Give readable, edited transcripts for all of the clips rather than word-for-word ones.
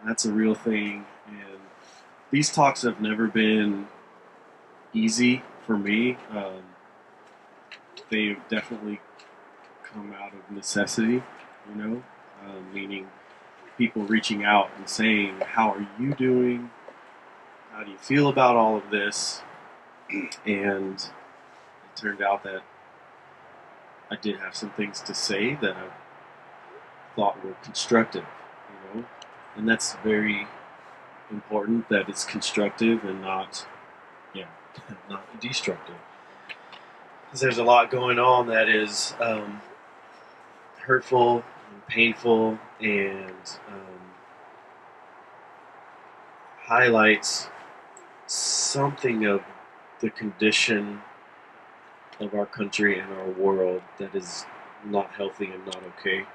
That's a real thing. And these talks have never been easy for me. They've definitely come out of necessity, meaning people reaching out and saying, "How are you doing? How do you feel about all of this?" And it turned out that I did have some things to say that I thought were constructive, and that's very important that it's constructive and not, yeah, not destructive. Because there's a lot going on that is hurtful and painful and highlights something of the condition of our country and our world that is not healthy and not okay.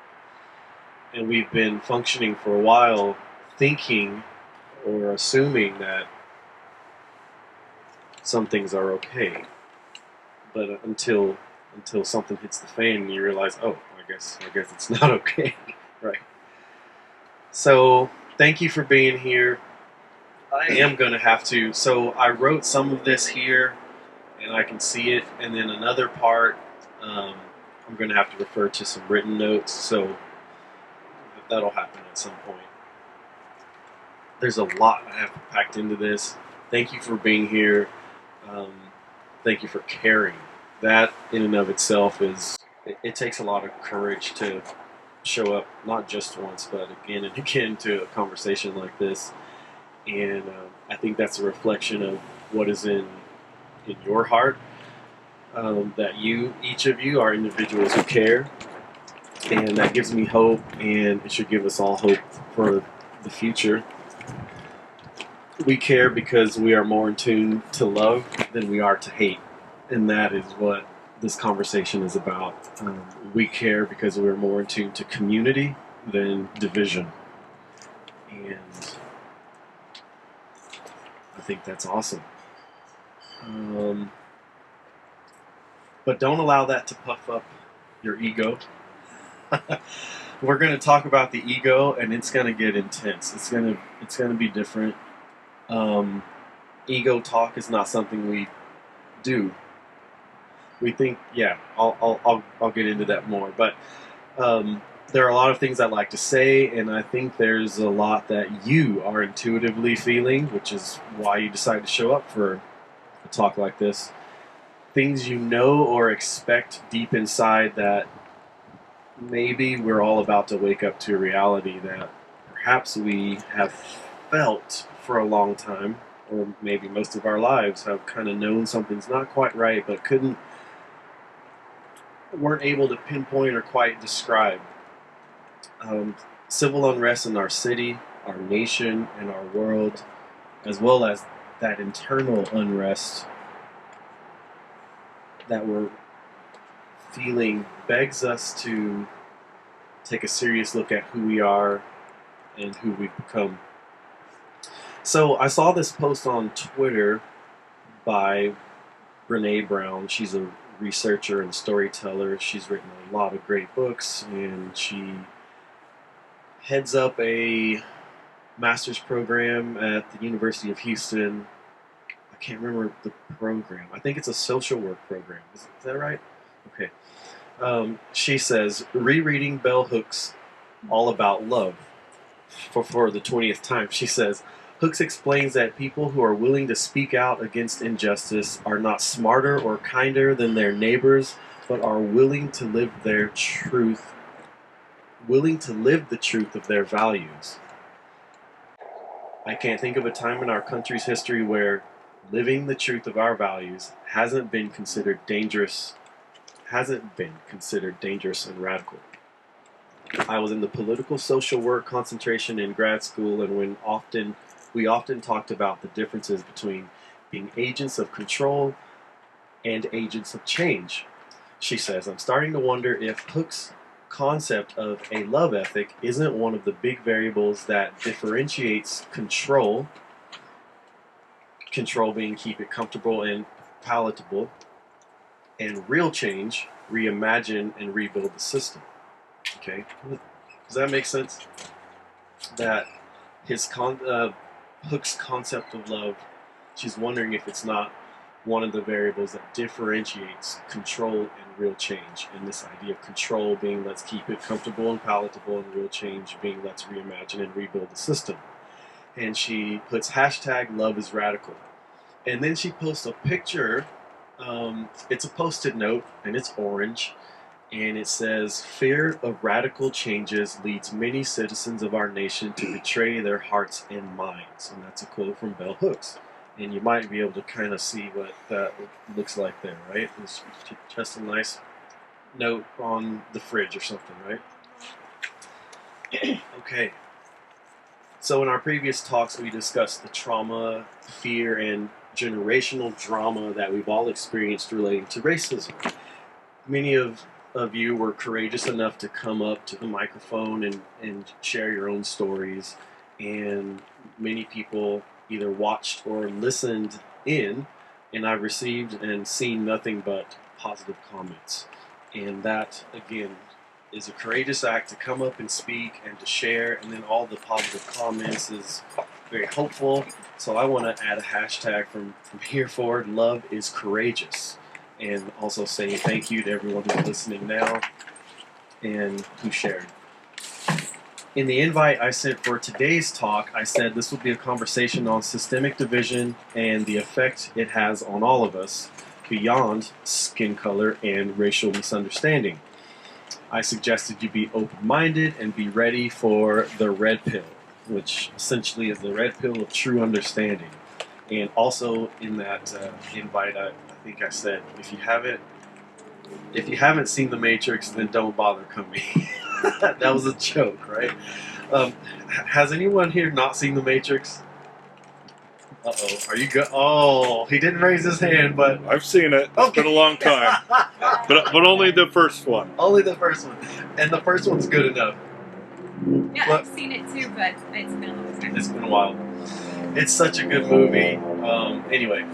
And we've been functioning for a while thinking or assuming that some things are okay. But until something hits the fan and you realize, oh, I guess it's not okay. Right. So thank you for being here. I am going to have to. So I wrote some of this here, and I can see it, and then another part, I'm going to have to refer to some written notes. So that'll happen at some point. There's a lot I have packed into this. Thank you for being here. Um, Thank you for caring. That in and of itself it takes a lot of courage to show up, not just once, but again and again to a conversation like this. And I think that's a reflection of what is in your heart. That each of you, are individuals who care, and that gives me hope, and it should give us all hope for the future. We care because we are more in tune to love than we are to hate, and that is what this conversation is about. We care because we're more in tune to community than division, and I think that's awesome. But don't allow that to puff up your ego. We're going to talk about the ego, and it's going to get intense. It's going to be different. Ego talk is not something we do. We think, yeah, I'll get into that more. But there are a lot of things I like to say, and I think there's a lot that you are intuitively feeling, which is why you decided to show up for a talk like this. Things you know or expect deep inside that maybe we're all about to wake up to a reality that perhaps we have felt for a long time, or maybe most of our lives have kind of known something's not quite right, but weren't able to pinpoint or quite describe. Civil unrest in our city, our nation, and our world, as well as that internal unrest that we're feeling, begs us to take a serious look at who we are and who we've become. So I saw this post on Twitter by Brene Brown. She's a researcher and storyteller. She's written a lot of great books, and she heads up a master's program at the University of Houston. I can't remember the program. I think it's a social work program. Is that right? Okay. She says, rereading Bell Hooks' All About Love for the 20th time. She says, Hooks explains that people who are willing to speak out against injustice are not smarter or kinder than their neighbors, but are willing to live the truth of their values. I can't think of a time in our country's history where living the truth of our values hasn't been considered dangerous and radical. I was in the political social work concentration in grad school, and we often talked about the differences between being agents of control and agents of change. She says, I'm starting to wonder if Hook's concept of a love ethic isn't one of the big variables that differentiates control being keep it comfortable and palatable, and real change, reimagine and rebuild the system. Okay? Does that make sense? That Hook's concept of love, she's wondering if it's not one of the variables that differentiates control and real change. And this idea of control being let's keep it comfortable and palatable, and real change being let's reimagine and rebuild the system. And she puts hashtag love is radical. And then she posts a picture. It's a post-it note, and it's orange. And it says, fear of radical changes leads many citizens of our nation to betray their hearts and minds. And that's a quote from Bell Hooks. And you might be able to kind of see what that looks like there, right? It's just a nice note on the fridge or something, right? Okay. So in our previous talks, we discussed the trauma, fear, and generational drama that we've all experienced relating to racism. Many of you were courageous enough to come up to the microphone and share your own stories, and many people either watched or listened in, and I've received and seen nothing but positive comments. And that, again, is a courageous act to come up and speak and to share, and then all the positive comments is very hopeful. So I want to add a hashtag from here forward, love is courageous. And also say thank you to everyone who's listening now and who shared. In the invite I sent for today's talk, I said this will be a conversation on systemic division and the effect it has on all of us beyond skin color and racial misunderstanding. I suggested you be open-minded and be ready for the red pill, which essentially is the red pill of true understanding. And also in that invite, I think I said, if you haven't seen The Matrix, then don't bother coming. That was a joke, right? Has anyone here not seen The Matrix? Uh-oh, are you good? Oh, he didn't raise his hand, but I've seen it. It's been a long time, but only the first one. Only the first one, and the first one's good enough. Yeah, I've seen it too, but it's been a long time. It's been a while. It's such a good movie. Anyway,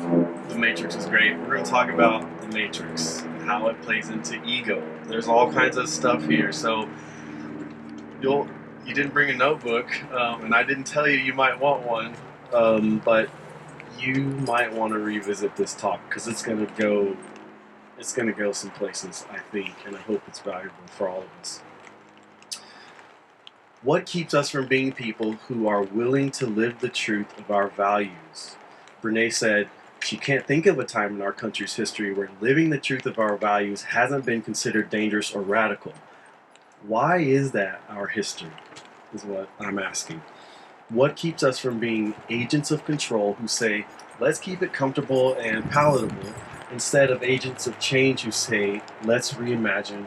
The Matrix is great. We're going to talk about The Matrix and how it plays into ego. There's all kinds of stuff here. So you didn't bring a notebook, and I didn't tell you you might want one, but you might want to revisit this talk because it's going to go some places, I think, and I hope it's valuable for all of us. What keeps us from being people who are willing to live the truth of our values? Brene said she can't think of a time in our country's history where living the truth of our values hasn't been considered dangerous or radical. Why is that our history, is what I'm asking. What keeps us from being agents of control who say, let's keep it comfortable and palatable, instead of agents of change who say, let's reimagine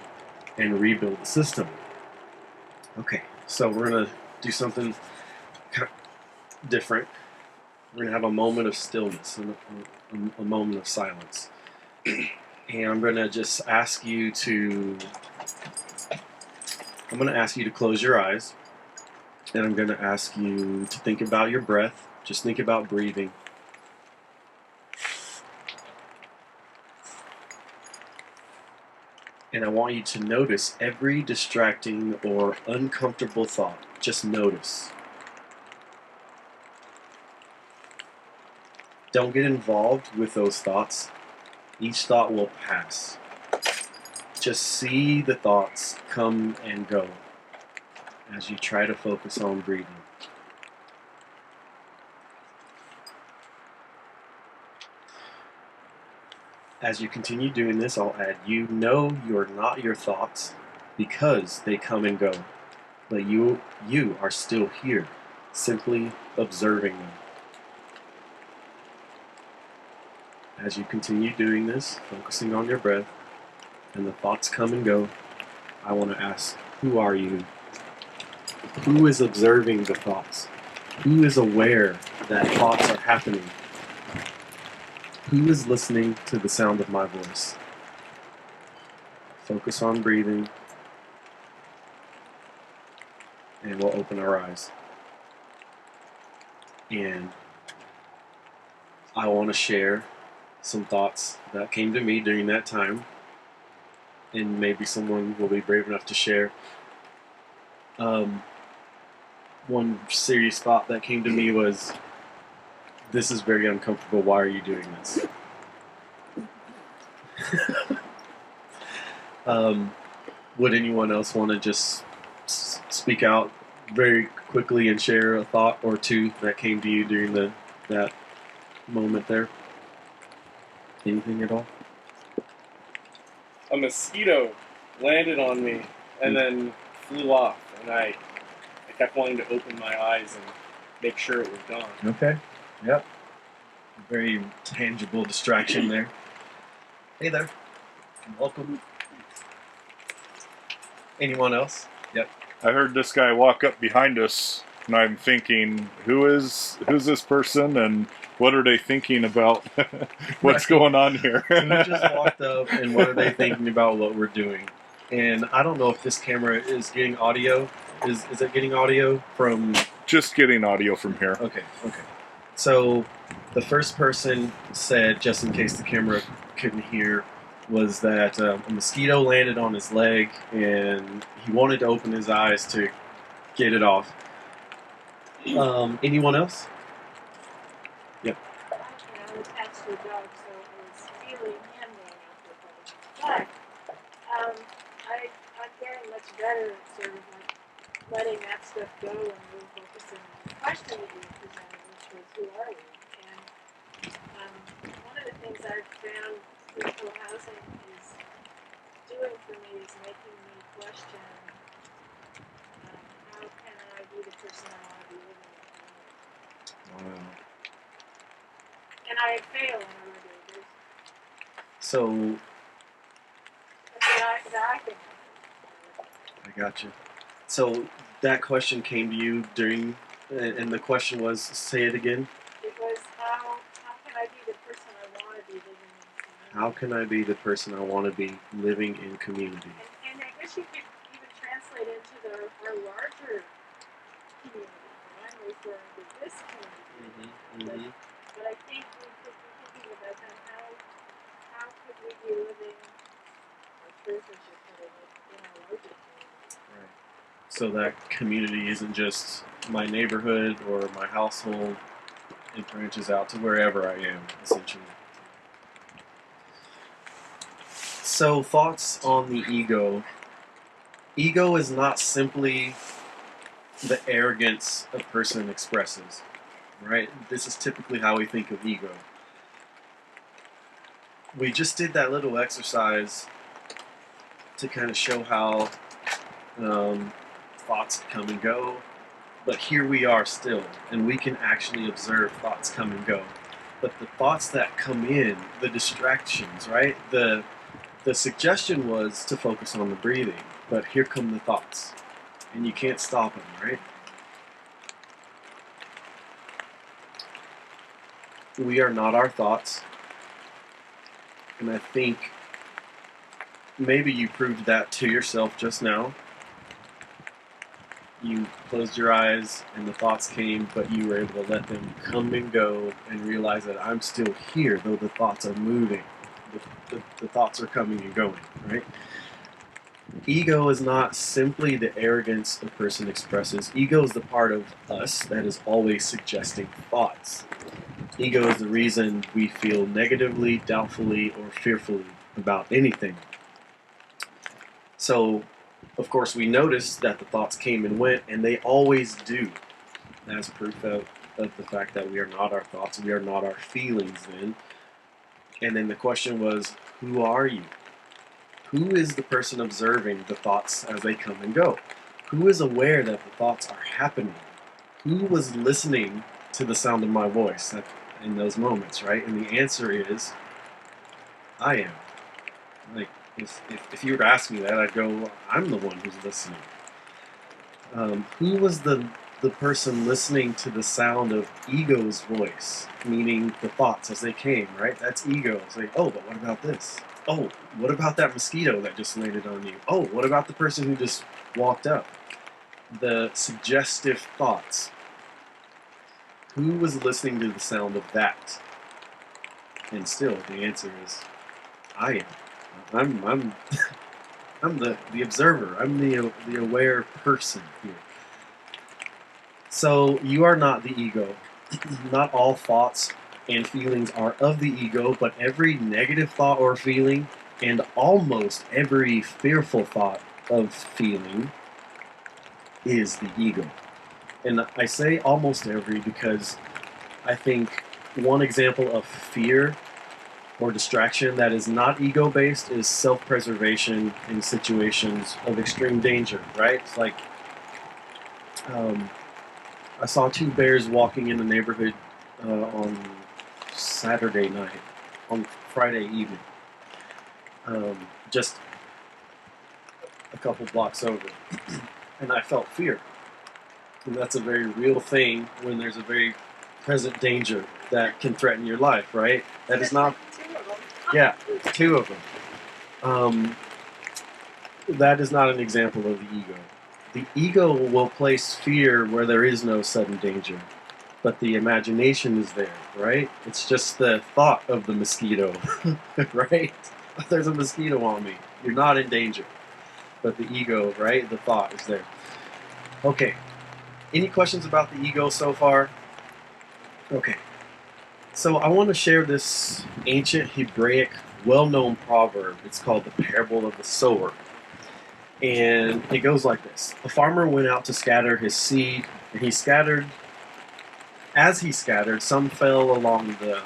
and rebuild the system? Okay. So we're going to do something different. We're going to have a moment of stillness and a moment of silence. And I'm going to just ask you to close your eyes. And I'm going to ask you to think about your breath. Just think about breathing. And I want you to notice every distracting or uncomfortable thought. Just notice. Don't get involved with those thoughts. Each thought will pass. Just see the thoughts come and go as you try to focus on breathing. As you continue doing this, I'll add, you know you're not your thoughts because they come and go, but you are still here, simply observing them. As you continue doing this, focusing on your breath, and the thoughts come and go, I want to ask, who are you? Who is observing the thoughts? Who is aware that thoughts are happening? Who is listening to the sound of my voice? Focus on breathing, and we'll open our eyes. And I want to share some thoughts that came to me during that time, and maybe someone will be brave enough to share. one serious thought that came to me was, this is very uncomfortable. Why are you doing this? Would anyone else want to just speak out very quickly and share a thought or two that came to you during that moment there? Anything at all? A mosquito landed on me and then flew off, and I kept wanting to open my eyes and make sure it was gone. Okay. Yep. Very tangible distraction there. Hey there. Welcome. Anyone else? Yep. I heard this guy walk up behind us, and I'm thinking, who's this person, and what are they thinking about? What's going on here? Who just walked up, and what are they thinking about what we're doing? And I don't know if this camera is getting audio. Is it getting audio from? Just getting audio from here. Okay. So the first person said, just in case the camera couldn't hear, was that a mosquito landed on his leg and he wanted to open his eyes to get it off. Anyone else? Yep. I was attached to a dog, so I was feeling him going out the But I'm getting much better at sort of like letting that stuff go and really focusing on the question that you presented, which was, who are we? And one of the things I've found through co-housing is doing for me is making me question, how can I be the person I want to be living in? Wow. And I fail on a regular basis. So But I think I got you. So that question came to you during, and the question was, say it again. it was how can I be the person I want to be living in community? How can I be the person I want to be living in community? And I guess you could even translate into our larger community. I'm referring to this community. But I think we could be thinking about that. How could we be living, or truth, as you put it, in our larger community? Right. So that community isn't just my neighborhood or my household. It branches out to wherever I am, essentially. So thoughts on the ego. Ego is not simply the arrogance a person expresses, right? This is typically how we think of ego. We just did that little exercise to kind of show how thoughts come and go, but here we are still, and we can actually observe thoughts come and go. But the thoughts that come in, the distractions, right? The suggestion was to focus on the breathing, but here come the thoughts, and you can't stop them, right? We are not our thoughts, and I think maybe you proved that to yourself just now. You closed your eyes and the thoughts came, but you were able to let them come and go and realize that I'm still here, though the thoughts are moving. The thoughts are coming and going, right? Ego is not simply the arrogance a person expresses. Ego is the part of us that is always suggesting thoughts. Ego is the reason we feel negatively, doubtfully, or fearfully about anything. So, of course, we notice that the thoughts came and went, and they always do. As proof of the fact that we are not our thoughts, we are not our feelings then. And then the question was, who are you? Who is the person observing the thoughts as they come and go? Who is aware that the thoughts are happening? Who was listening to the sound of my voice in those moments, right? And the answer is, I am. Like, if you were to ask me that, I'd go, I'm the one who's listening. Who was the person listening to the sound of ego's voice, meaning the thoughts as they came, right? That's ego. It's like, oh, but what about this? Oh, what about that mosquito that just landed on you? Oh, what about the person who just walked up? The suggestive thoughts. Who was listening to the sound of that? And still, the answer is, I am. I'm the observer. I'm the aware person here. So you are not the ego. Not all thoughts and feelings are of the ego, but every negative thought or feeling and almost every fearful thought of feeling is the ego. And I say almost every because I think one example of fear or distraction that is not ego based is self preservation in situations of extreme danger, right? It's like I saw two bears walking in the neighborhood on Saturday night, on Friday evening, just a couple blocks over, and I felt fear. And that's a very real thing when there's a very present danger that can threaten your life, right? That is not, Two of them. yeah, two of them. That is not an example of the ego. The ego will place fear where there is no sudden danger, but the imagination is there, right? It's just the thought of the mosquito, right? There's a mosquito on me. You're not in danger, but the ego, right? The thought is there. Okay. Any questions about the ego so far? Okay. So I want to share this ancient Hebraic, well-known proverb. It's called the parable of the sower. And it goes like this. A farmer went out to scatter his seed, and he scattered. As he scattered, some fell along the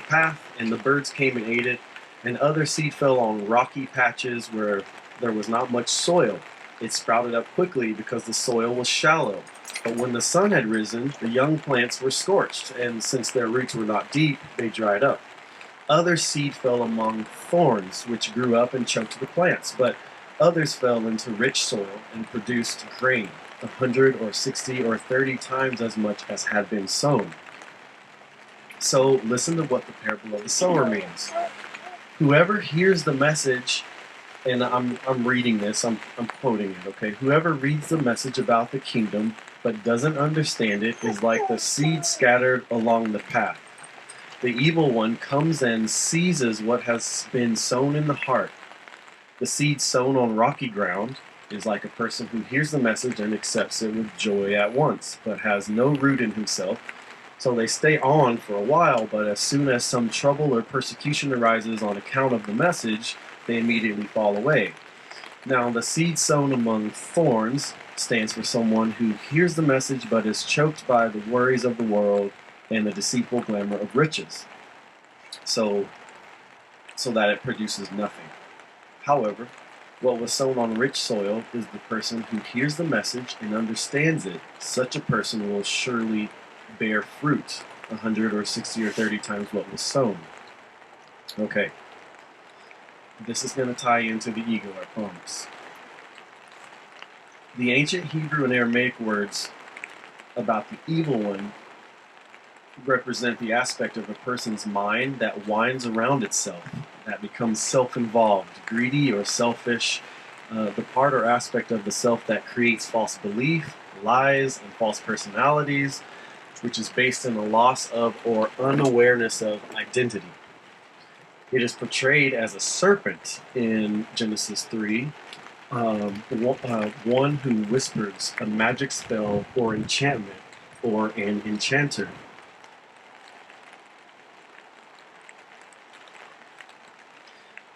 path, and the birds came and ate it, and other seed fell on rocky patches where there was not much soil. It sprouted up quickly because the soil was shallow. But when the sun had risen, the young plants were scorched, and since their roots were not deep, they dried up. Other seed fell among thorns, which grew up and choked the plants, but others fell into rich soil and produced grain, 100 or 60 or 30 times as much as had been sown. So listen to what the parable of the sower means. Whoever hears the message, and I'm reading this, I'm quoting it, okay? Whoever reads the message about the kingdom but doesn't understand it is like the seed scattered along the path. The evil one comes and seizes what has been sown in the heart. The seed sown on rocky ground is like a person who hears the message and accepts it with joy at once, but has no root in himself. So they stay on for a while, but as soon as some trouble or persecution arises on account of the message, they immediately fall away. Now, the seed sown among thorns stands for someone who hears the message but is choked by the worries of the world and the deceitful glamour of riches, so that it produces nothing. However, what was sown on rich soil is the person who hears the message and understands it. Such a person will surely bear fruit, 100 or 60 or 30 times what was sown. Okay. This is going to tie into the ego, I promise. The ancient Hebrew and Aramaic words about the evil one represent the aspect of a person's mind that winds around itself, that becomes self-involved, greedy or selfish, the part or aspect of the self that creates false belief, lies, and false personalities, which is based in a loss of or unawareness of identity. It is portrayed as a serpent in Genesis 3, one who whispers a magic spell or enchantment, or an enchanter.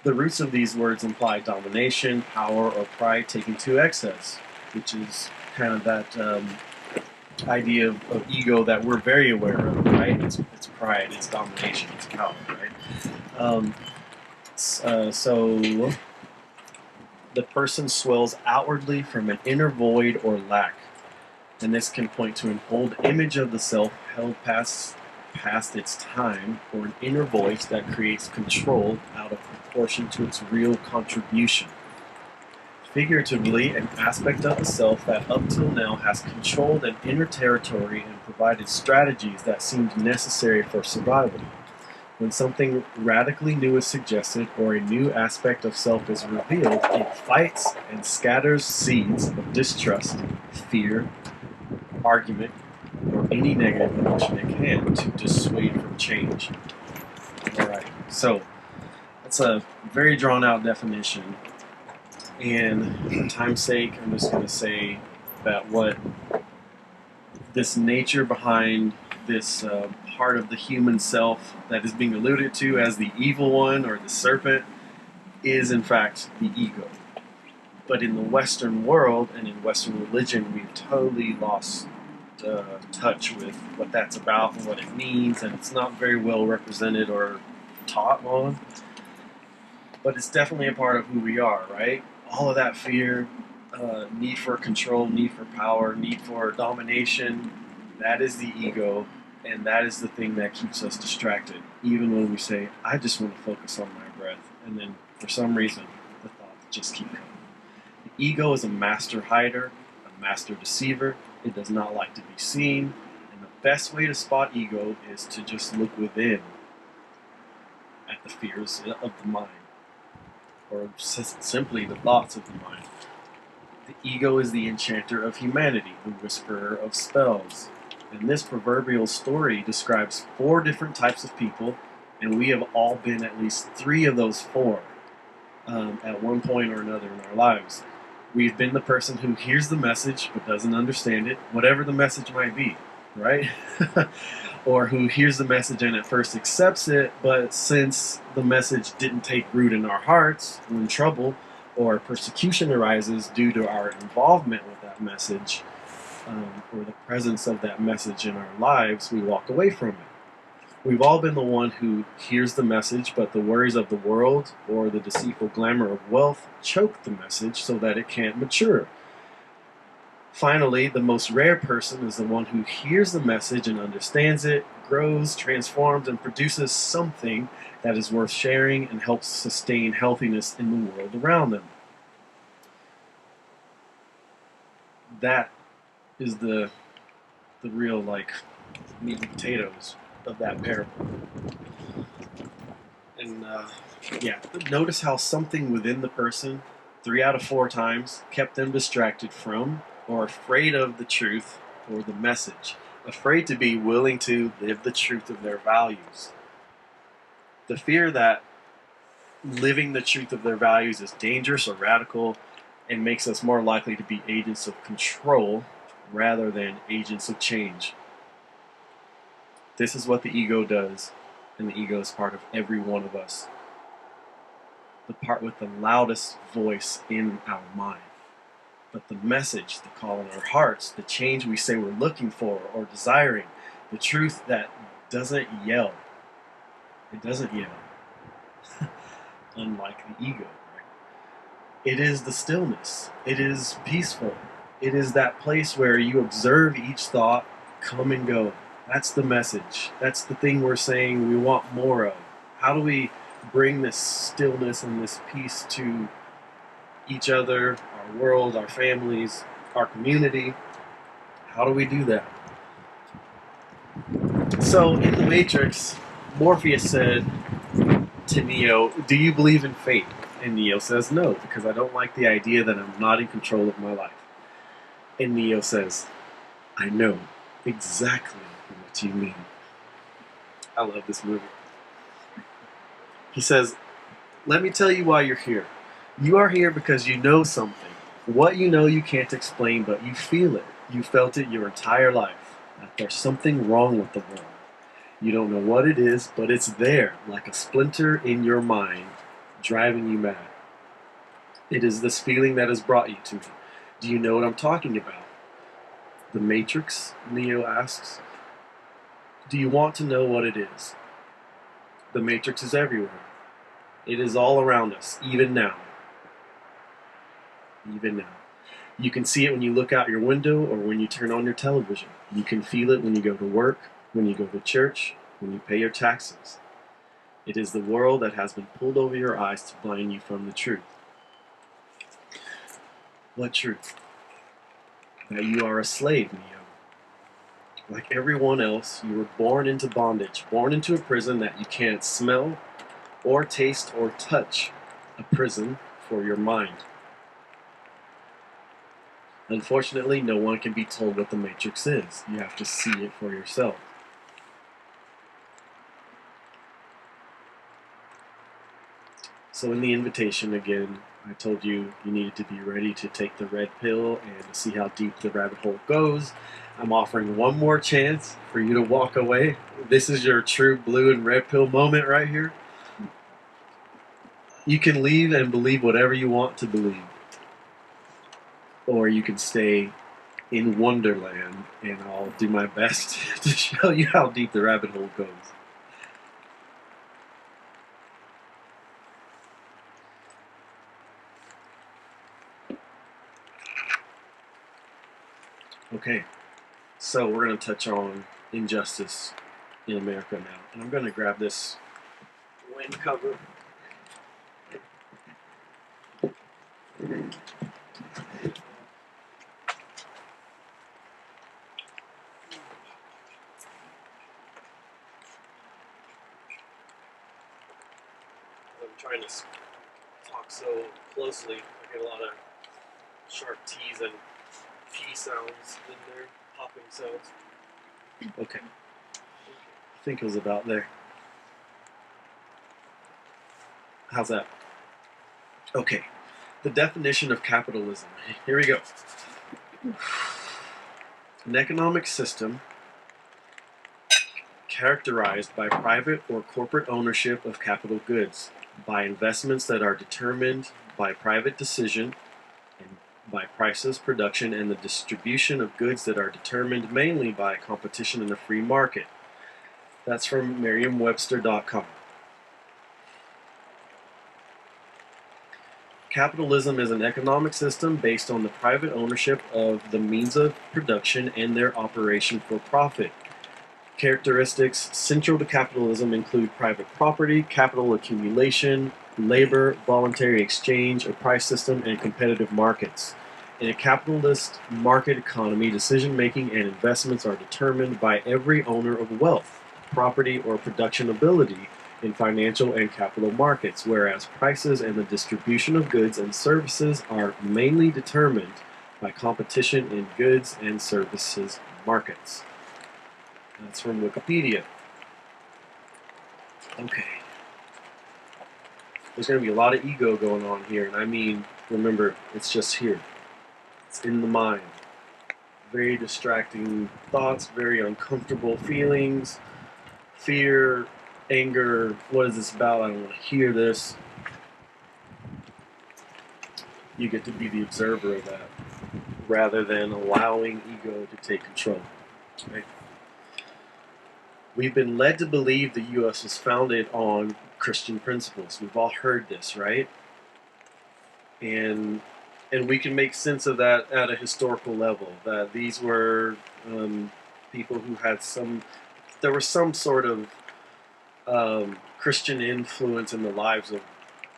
The roots of these words imply domination, power, or pride taken to excess, which is kind of that idea of ego that we're very aware of, right? It's pride, it's domination, it's power, right? So the person swells outwardly from an inner void or lack, and this can point to an old image of the self held past its time, or an inner voice that creates control out of proportion to its real contribution. Figuratively, an aspect of the self that up till now has controlled an inner territory and provided strategies that seemed necessary for survival. When something radically new is suggested or a new aspect of self is revealed, it fights and scatters seeds of distrust, fear, argument, or any negative emotion it can to dissuade from change. Alright, so that's a very drawn out definition. And for time's sake, I'm just going to say that what this nature behind this part of the human self that is being alluded to as the evil one or the serpent is in fact the ego. But in the Western world and in Western religion, we've totally lost touch with what that's about and what it means, and it's not very well represented or taught on. But it's definitely a part of who we are, right? All of that fear, need for control, need for power, need for domination, that is the ego, and that is the thing that keeps us distracted. Even when we say, I just want to focus on my breath, and then for some reason, the thoughts just keep coming. The ego is a master hider, a master deceiver. It does not like to be seen, and the best way to spot ego is to just look within at the fears of the mind, or simply the thoughts of the mind. The ego is the enchanter of humanity, the whisperer of spells. And this proverbial story describes 4 different types of people, and we have all been at least 3 of those 4 at one point or another in our lives. We've been the person who hears the message but doesn't understand it, whatever the message might be, right? Or who hears the message and at first accepts it, but since the message didn't take root in our hearts, we're in trouble, or persecution arises due to our involvement with that message, or the presence of that message in our lives, we walk away from it. We've all been the one who hears the message, but the worries of the world or the deceitful glamour of wealth choke the message so that it can't mature. Finally, the most rare person is the one who hears the message and understands it, grows, transforms, and produces something that is worth sharing and helps sustain healthiness in the world around them. That is the real, like, meat and potatoes of that parable. And yeah, notice how something within the person 3 out of 4 times kept them distracted from or afraid of the truth or the message, afraid to be willing to live the truth of their values. The fear that living the truth of their values is dangerous or radical and makes us more likely to be agents of control rather than agents of change. This is what the ego does, and the ego is part of every one of us. The part with the loudest voice in our mind. But the message, the call in our hearts, the change we say we're looking for or desiring, the truth that doesn't yell. It doesn't yell. Unlike the ego. It is the stillness. It is peaceful. It is that place where you observe each thought come and go. That's the message. That's the thing we're saying we want more of. How do we bring this stillness and this peace to each other, our world, our families, our community? How do we do that? So in the Matrix, Morpheus said to Neo, "Do you believe in fate?" And Neo says, "No, because I don't like the idea that I'm not in control of my life." And Neo says, "I know exactly what you mean." I love this movie. He says, "Let me tell you why you're here. You are here because you know something. What you know you can't explain, but you feel it. You felt it your entire life, that there's something wrong with the world. You don't know what it is, but it's there, like a splinter in your mind, driving you mad. It is this feeling that has brought you to me. Do you know what I'm talking about?" "The Matrix?" Neo asks. "Do you want to know what it is?" The Matrix is everywhere. It is all around us, even now. Even now. You can see it when you look out your window or when you turn on your television. You can feel it when you go to work, when you go to church, when you pay your taxes. It is the world that has been pulled over your eyes to blind you from the truth. What truth? That you are a slave, Neo. Like everyone else, you were born into bondage, born into a prison that you can't smell or taste or touch. A prison for your mind. Unfortunately, no one can be told what the Matrix is. You have to see it for yourself. So in the invitation again, I told you you needed to be ready to take the red pill and to see how deep the rabbit hole goes. I'm offering one more chance for you to walk away. This is your true blue and red pill moment right here. You can leave and believe whatever you want to believe. Or you can stay in Wonderland and I'll do my best to show you how deep the rabbit hole goes. Okay, so we're going to touch on injustice in America now. And I'm going to grab this wind cover. I'm trying to talk so closely. I get a lot of sharp T's and P sounds in there, popping sounds. Okay. I think it was about there. How's that? Okay. The definition of capitalism. Here we go. An economic system characterized by private or corporate ownership of capital goods, by investments that are determined by private decision, and by prices, production, and the distribution of goods that are determined mainly by competition in a free market. That's from Merriam-Webster.com. Capitalism is an economic system based on the private ownership of the means of production and their operation for profit. Characteristics central to capitalism include private property, capital accumulation, labor, voluntary exchange, a price system, and competitive markets. In a capitalist market economy, decision-making and investments are determined by every owner of wealth, property, or production ability in financial and capital markets, whereas prices and the distribution of goods and services are mainly determined by competition in goods and services markets. That's from Wikipedia. Okay. There's going to be a lot of ego going on here, and I mean, remember, it's just here. It's in the mind. Very distracting thoughts, very uncomfortable feelings, fear, anger. What is this about? I don't want to hear this. You get to be the observer of that, rather than allowing ego to take control. Right? We've been led to believe the U.S. was founded on Christian principles. We've all heard this, right? And we can make sense of that at a historical level. That these were people who had there was some sort of Christian influence in the lives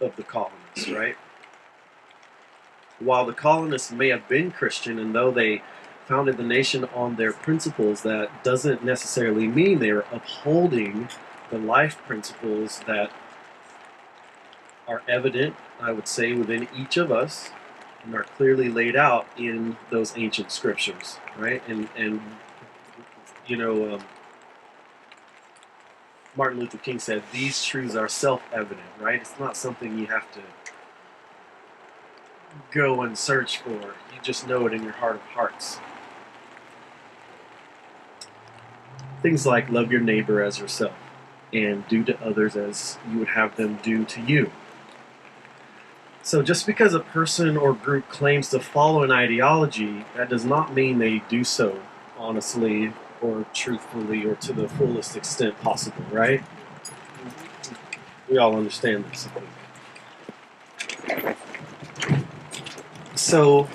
of the colonists, right? While the colonists may have been Christian, and though they founded the nation on their principles, that doesn't necessarily mean they are upholding the life principles that are evident, I would say, within each of us and are clearly laid out in those ancient scriptures, right? And you know, Martin Luther King said, these truths are self-evident, right? It's not something you have to go and search for. You just know it in your heart of hearts. Things like love your neighbor as yourself and do to others as you would have them do to you. So just because a person or group claims to follow an ideology, that does not mean they do so honestly or truthfully or to the fullest extent possible, right? We all understand this, I think. So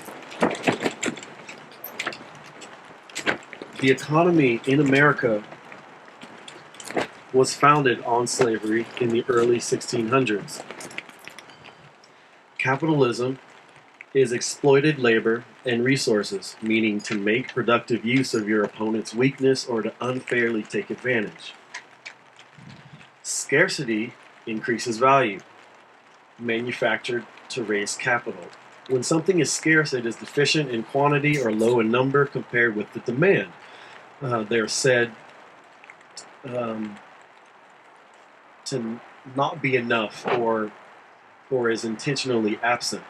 the economy in America was founded on slavery in the early 1600s. Capitalism is exploited labor and resources, meaning to make productive use of your opponent's weakness or to unfairly take advantage. Scarcity increases value, manufactured to raise capital. When something is scarce, it is deficient in quantity or low in number compared with the demand. They're said to not be enough or or is intentionally absent.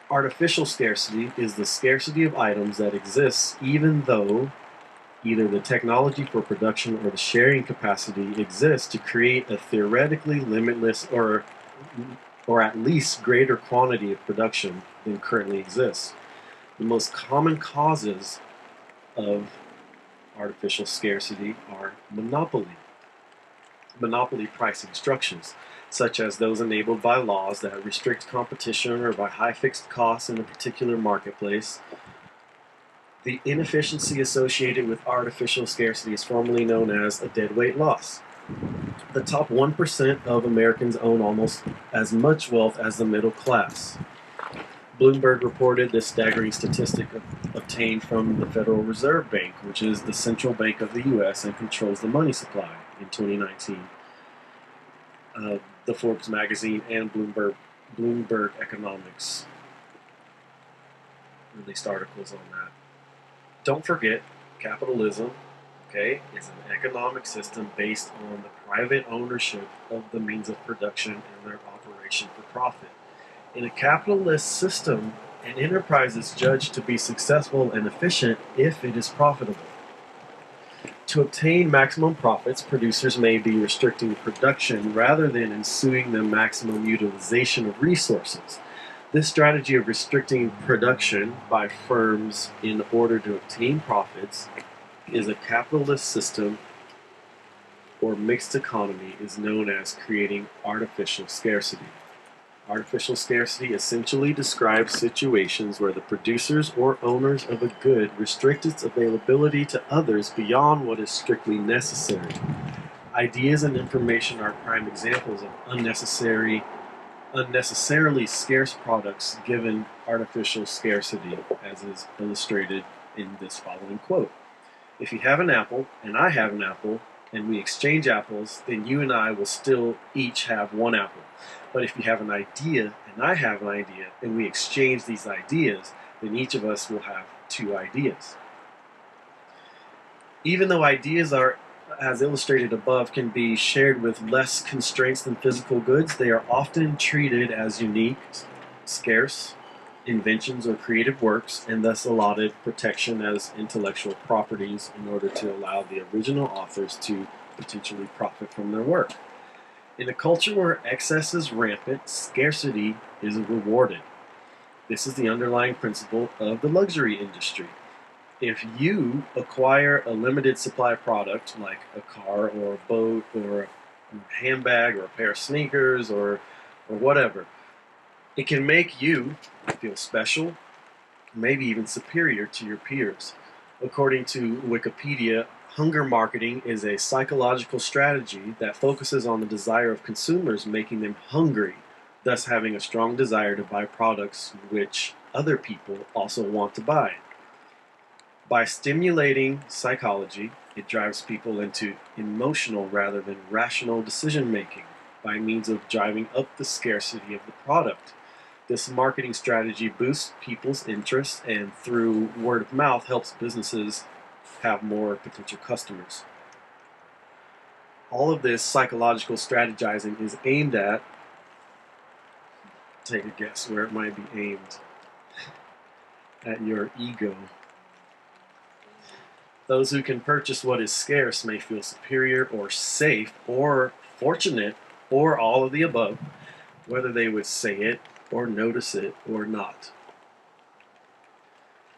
Artificial scarcity is the scarcity of items that exists even though either the technology for production or the sharing capacity exists to create a theoretically limitless or at least greater quantity of production than currently exists. The most common causes of artificial scarcity are monopoly pricing structures, such as those enabled by laws that restrict competition or by high fixed costs in a particular marketplace. The inefficiency associated with artificial scarcity is formally known as a deadweight loss. The top 1% of Americans own almost as much wealth as the middle class. Bloomberg reported this staggering statistic obtained from the Federal Reserve Bank, which is the central bank of the U.S. and controls the money supply, in 2019. The Forbes magazine and Bloomberg Economics released articles on that. Don't forget, capitalism, okay, is an economic system based on the private ownership of the means of production and their operation for profit. In a capitalist system, an enterprise is judged to be successful and efficient if it is profitable. To obtain maximum profits, producers may be restricting production rather than ensuing the maximum utilization of resources. This strategy of restricting production by firms in order to obtain profits is a capitalist system or mixed economy is known as creating artificial scarcity. Artificial scarcity essentially describes situations where the producers or owners of a good restrict its availability to others beyond what is strictly necessary. Ideas and information are prime examples of unnecessarily scarce products given artificial scarcity, as is illustrated in this following quote. If you have an apple and I have an apple and we exchange apples, then you and I will still each have one apple. But if you have an idea and I have an idea and we exchange these ideas, then each of us will have two ideas. Even though ideas are, as illustrated above, can be shared with less constraints than physical goods, they are often treated as unique, scarce inventions or creative works, and thus allotted protection as intellectual properties in order to allow the original authors to potentially profit from their work. In a culture where excess is rampant, scarcity is rewarded. This is the underlying principle of the luxury industry. If you acquire a limited supply product like a car or a boat or a handbag or a pair of sneakers or whatever, it can make you feel special, maybe even superior to your peers. According to Wikipedia, hunger marketing is a psychological strategy that focuses on the desire of consumers, making them hungry, thus having a strong desire to buy products which other people also want to buy. By stimulating psychology, it drives people into emotional rather than rational decision making by means of driving up the scarcity of the product. This marketing strategy boosts people's interest and through word of mouth helps businesses have more potential customers. All of this psychological strategizing is aimed at, take a guess where it might be aimed, at your ego. Those who can purchase what is scarce may feel superior or safe or fortunate or all of the above, whether they would say it or notice it or not.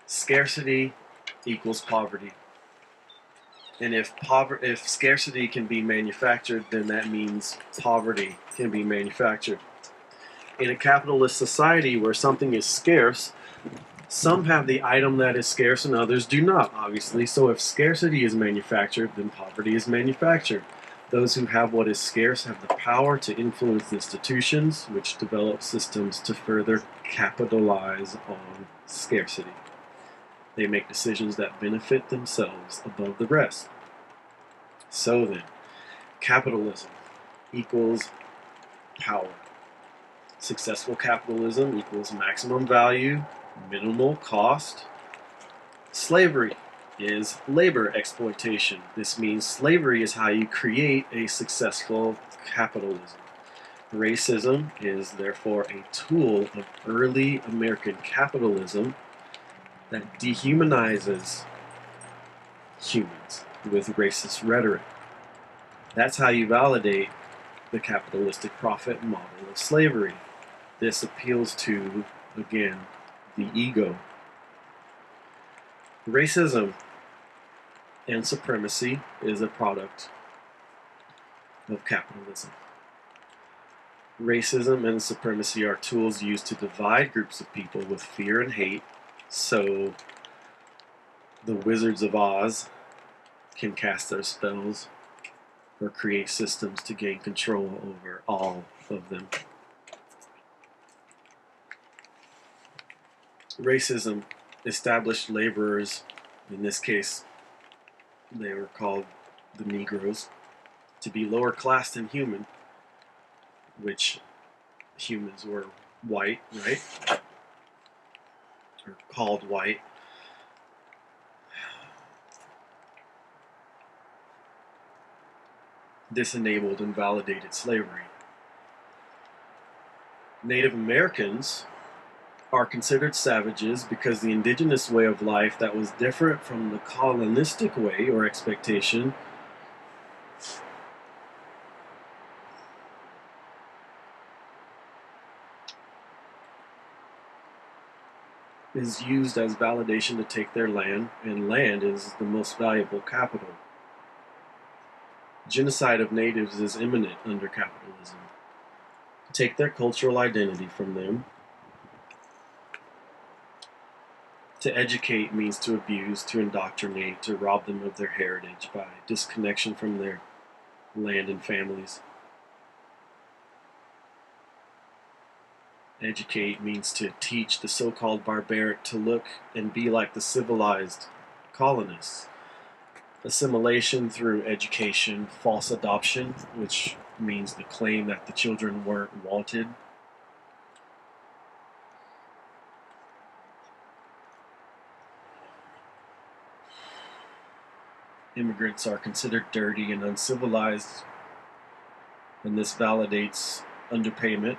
Scarcity equals poverty. And if scarcity can be manufactured, then that means poverty can be manufactured. In a capitalist society where something is scarce, some have the item that is scarce and others do not, obviously. So if scarcity is manufactured, then poverty is manufactured. Those who have what is scarce have the power to influence institutions, which develop systems to further capitalize on scarcity. They make decisions that benefit themselves above the rest. So then, capitalism equals power. Successful capitalism equals maximum value, minimal cost. Slavery is labor exploitation. This means slavery is how you create a successful capitalism. Racism is therefore a tool of early American capitalism that dehumanizes humans with racist rhetoric. That's how you validate the capitalistic profit model of slavery. This appeals to, again, the ego. Racism and supremacy is a product of capitalism. Racism and supremacy are tools used to divide groups of people with fear and hate, so the Wizards of Oz can cast their spells or create systems to gain control over all of them. Racism established laborers, in this case, they were called the Negroes, to be lower class than human, which humans were white, right? Or called white. This enabled and validated slavery. Native Americans are considered savages because the indigenous way of life that was different from the colonistic way or expectation is used as validation to take their land, and land is the most valuable capital. Genocide of natives is imminent under capitalism. To take their cultural identity from them. To educate means to abuse, to indoctrinate, to rob them of their heritage by disconnection from their land and families. Educate means to teach the so-called barbaric to look and be like the civilized colonists. Assimilation through education, false adoption, which means the claim that the children weren't wanted. Immigrants are considered dirty and uncivilized, and this validates underpayment,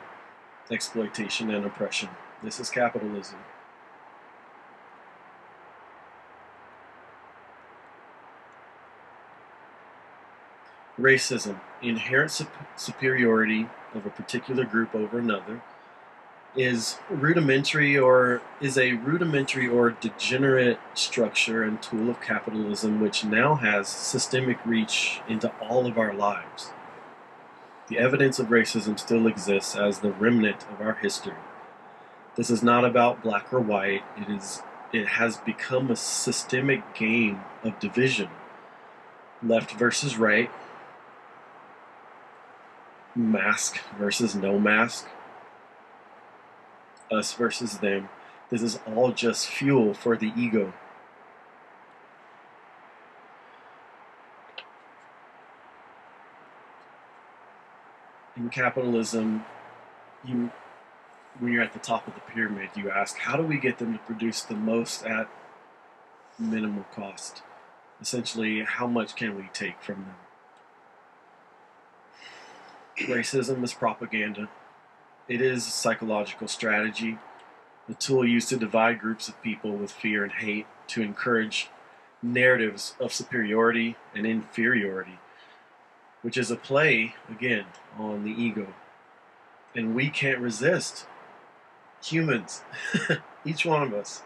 exploitation, and oppression. This is capitalism. Racism, inherent superiority of a particular group over another, is a rudimentary or degenerate structure and tool of capitalism which now has systemic reach into all of our lives. The evidence of racism still exists as the remnant of our history. This is not about black or white. It has become a systemic game of division. Left versus right, mask versus no mask, us versus them. This is all just fuel for the ego. In capitalism, when you're at the top of the pyramid, you ask, how do we get them to produce the most at minimal cost? Essentially, how much can we take from them? Racism is propaganda. It is a psychological strategy, a tool used to divide groups of people with fear and hate, to encourage narratives of superiority and inferiority, which is a play, again, on the ego. And we can't resist. Humans, each one of us.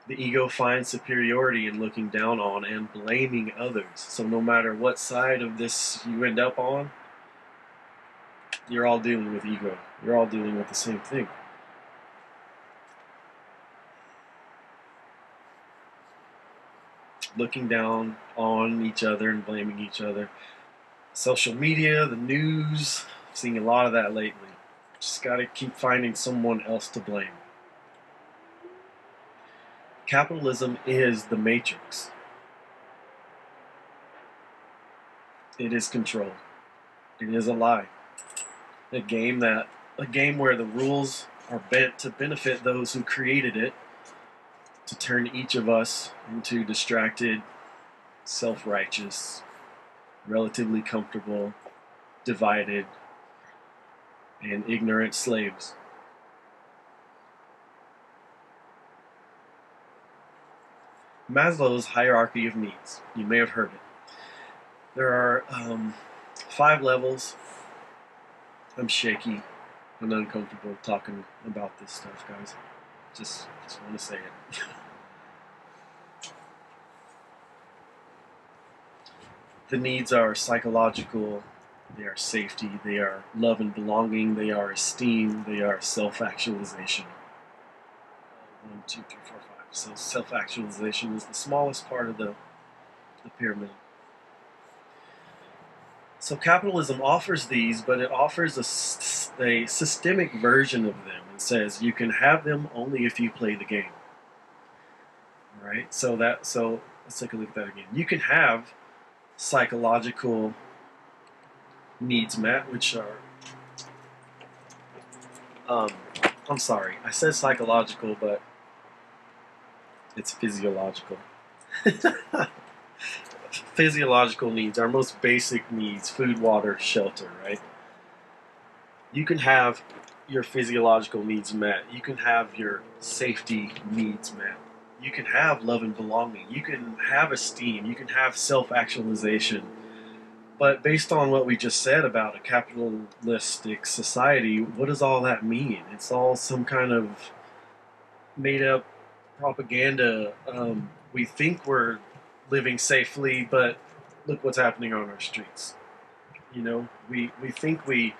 The ego finds superiority in looking down on and blaming others. So no matter what side of this you end up on, you're all dealing with ego. You're all dealing with the same thing. Looking down on each other and blaming each other. Social media, the news, I'm seeing a lot of that lately. Just gotta keep finding someone else to blame. Capitalism is the matrix. It is control. It is a lie. A game where the rules are bent to benefit those who created it, to turn each of us into distracted, self-righteous, relatively comfortable, divided, and ignorant slaves. Maslow's hierarchy of needs. You may have heard it. There are 5 levels. I'm shaky and uncomfortable talking about this stuff, guys. Just want to say it. The needs are psychological, they are safety, they are love and belonging, they are esteem, they are self-actualization. 1, 2, 3, 4, 5. So self-actualization is the smallest part of the pyramid. So capitalism offers these, but it offers a systemic version of them and says you can have them only if you play the game. All right? So let's take a look at that again. You can have psychological needs met, which are I'm sorry, I said psychological, but it's physiological. Physiological needs, our most basic needs: food, water, shelter, right? You can have your physiological needs met. You can have your safety needs met. You can have love and belonging. You can have esteem. You can have self-actualization. But based on what we just said about a capitalistic society, what does all that mean? It's all some kind of made-up propaganda. We think we're living safely, but look what's happening on our streets. You know, we think we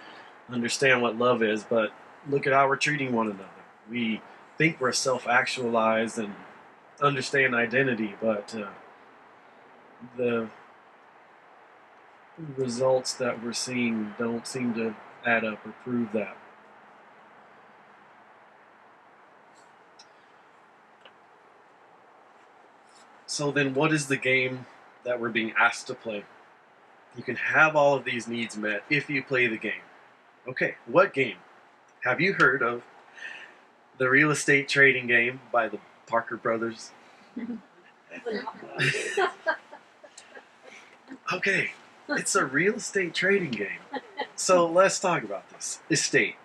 understand what love is, but look at how we're treating one another. We think we're self-actualized and understand identity, but the results that we're seeing don't seem to add up or prove that. So then what is the game that we're being asked to play? You can have all of these needs met if you play the game. Okay, what game? Have you heard of the real estate trading game by the Parker Brothers? Okay, it's a real estate trading game. So let's talk about this. Estate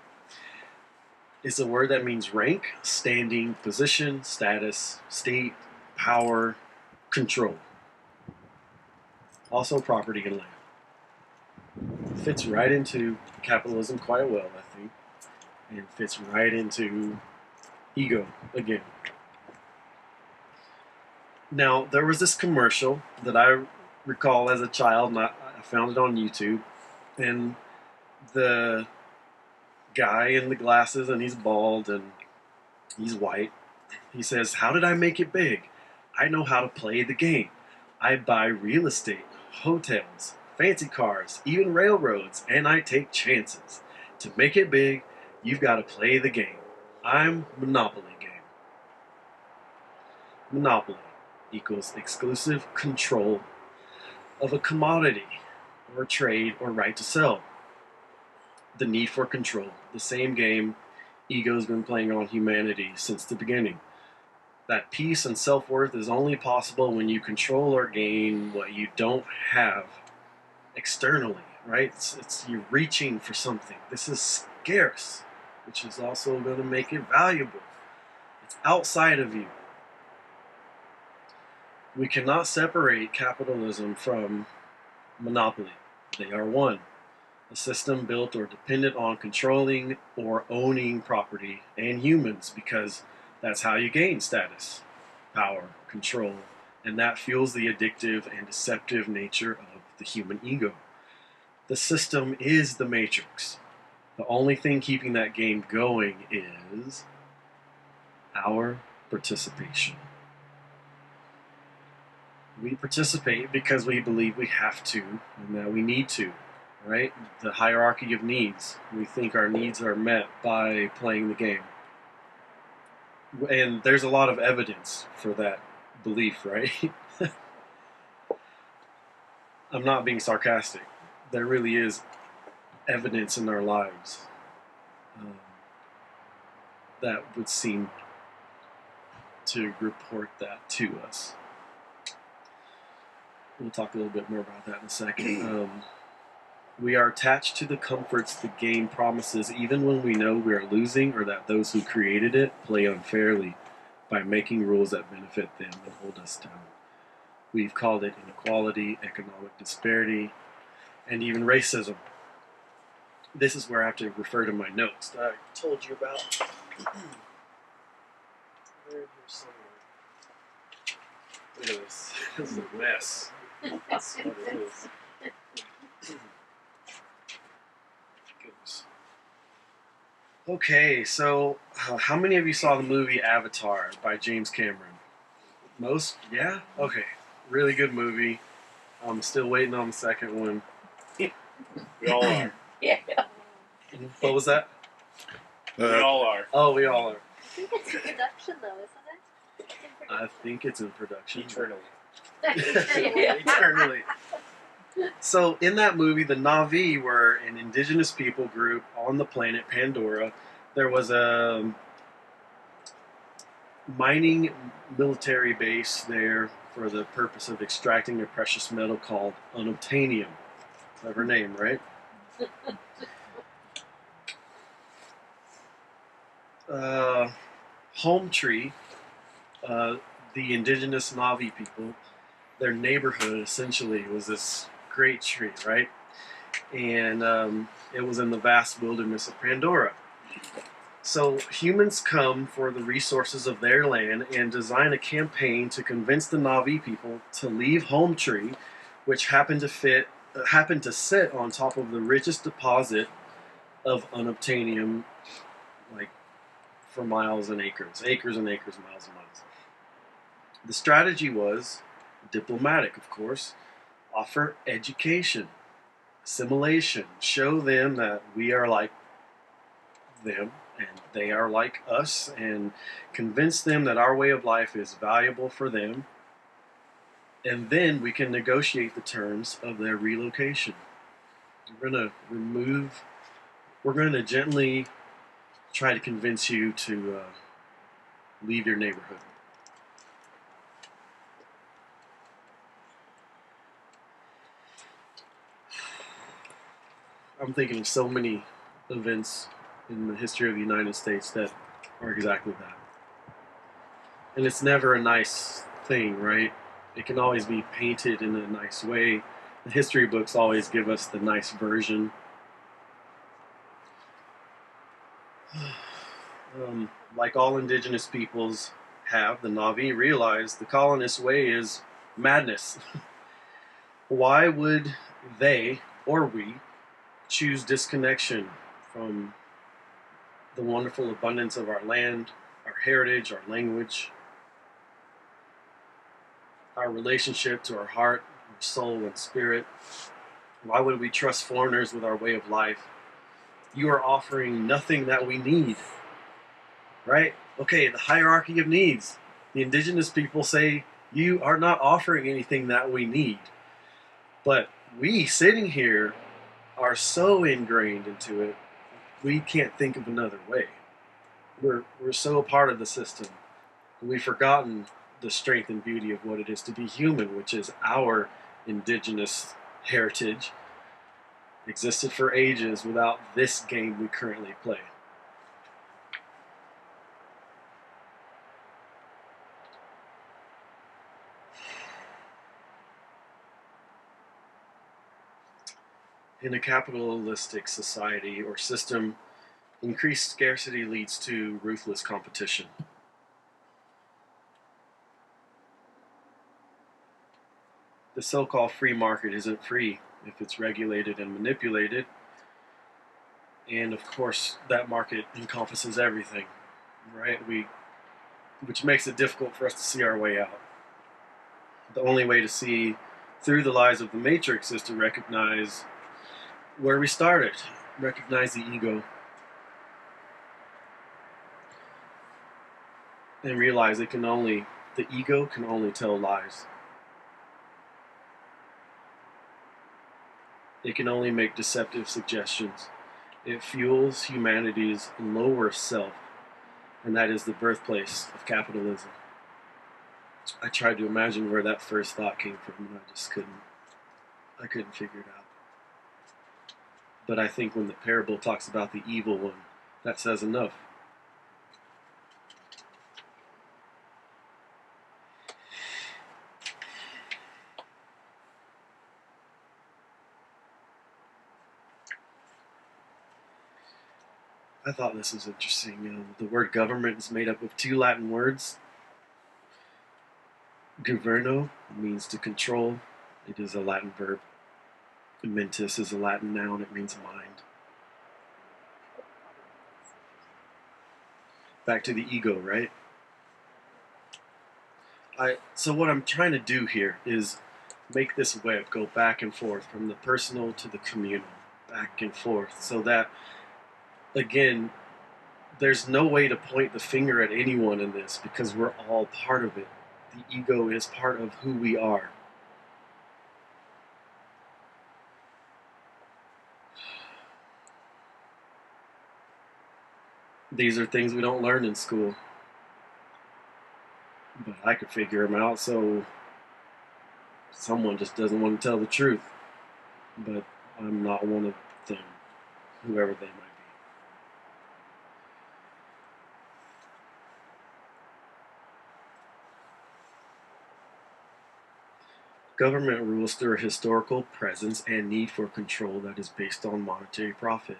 is a word that means rank, standing, position, status, state, power, control. Also property and land. Fits right into capitalism quite well, I think. And fits right into ego again. Now, there was this commercial that I recall as a child, and I found it on YouTube. And the guy in the glasses, and he's bald and he's white, he says, "How did I make it big? I know how to play the game. I buy real estate, hotels, fancy cars, even railroads, and I take chances. To make it big, you've got to play the game. I'm Monopoly game." Monopoly equals exclusive control of a commodity or trade or right to sell. The need for control, the same game ego's been playing on humanity since the beginning. That peace and self-worth is only possible when you control or gain what you don't have externally, right? It's you're reaching for something. This is scarce, which is also going to make it valuable. It's outside of you. We cannot separate capitalism from monopoly. They are one. A system built or dependent on controlling or owning property and humans, because that's how you gain status, power, control, and that fuels the addictive and deceptive nature of the human ego. The system is the matrix. The only thing keeping that game going is our participation. We participate because we believe we have to and that we need to, right? The hierarchy of needs. We think our needs are met by playing the game. And there's a lot of evidence for that belief, right? I'm not being sarcastic. There really is evidence in our lives that would seem to report that to us. We'll talk a little bit more about that in a second. We are attached to the comforts the game promises, even when we know we are losing or that those who created it play unfairly by making rules that benefit them and hold us down. We've called it inequality, economic disparity, and even racism. This is where I have to refer to my notes that I told you about. They're in here somewhere. Look at this. This is a mess. That's what it is. Goodness. Okay, so how many of you saw the movie Avatar by James Cameron? Most? Yeah? Okay. Really good movie. I'm still waiting on the second one. We all are. Yeah. What was that? We all are. Oh, we all are. I think it's in production though, isn't it? I think it's in production. Eternally. Eternally. So, in that movie, the Na'vi were an indigenous people group on the planet Pandora. There was a mining military base there for the purpose of extracting a precious metal called unobtainium. Clever name, right? Home Tree, the indigenous Na'vi people, their neighborhood essentially was this great tree, right? And it was in the vast wilderness of Pandora. So humans come for the resources of their land and design a campaign to convince the Na'vi people to leave Home Tree, which happened to sit on top of the richest deposit of unobtainium, like for miles and acres and acres, miles and miles. The strategy was diplomatic, of course. Offer education, assimilation, show them that we are like them and they are like us, and convince them that our way of life is valuable for them, and then we can negotiate the terms of their relocation. We're going to gently try to convince you to leave your neighborhood. I'm thinking of so many events in the history of the United States that are exactly that. And it's never a nice thing, right? It can always be painted in a nice way. The history books always give us the nice version. Like all indigenous peoples have, the Na'vi realize the colonist way is madness. Why would they, or we, choose disconnection from the wonderful abundance of our land, our heritage, our language, our relationship to our heart, our soul, and spirit? Why would we trust foreigners with our way of life? You are offering nothing that we need, right? Okay, the hierarchy of needs. The indigenous people say you are not offering anything that we need. But we sitting here are so ingrained into it, we can't think of another way. We're so a part of the system. We've forgotten the strength and beauty of what it is to be human, which is our indigenous heritage. Existed for ages without this game we currently play. In a capitalistic society or system, increased scarcity leads to ruthless competition. The so-called free market isn't free if it's regulated and manipulated. And of course, that market encompasses everything, right? Which makes it difficult for us to see our way out. The only way to see through the lies of the matrix is to recognize where we started, recognize the ego, and realize the ego can only tell lies. It can only make deceptive suggestions. It fuels humanity's lower self, and that is the birthplace of capitalism. I tried to imagine where that first thought came from, and I just couldn't. I couldn't figure it out. But I think when the parable talks about the evil one, that says enough. I thought this was interesting. The word government is made up of two Latin words. Governo means to control. It is a Latin verb. Mentis is a Latin noun. It means mind. Back to the ego, right? So what I'm trying to do here is make this web go back and forth from the personal to the communal, back and forth, so that, again, there's no way to point the finger at anyone in this because we're all part of it. The ego is part of who we are. These are things we don't learn in school. But I could figure them out, so someone just doesn't want to tell the truth. But I'm not one of them, whoever they might be. Government rules through a historical presence and need for control that is based on monetary profit.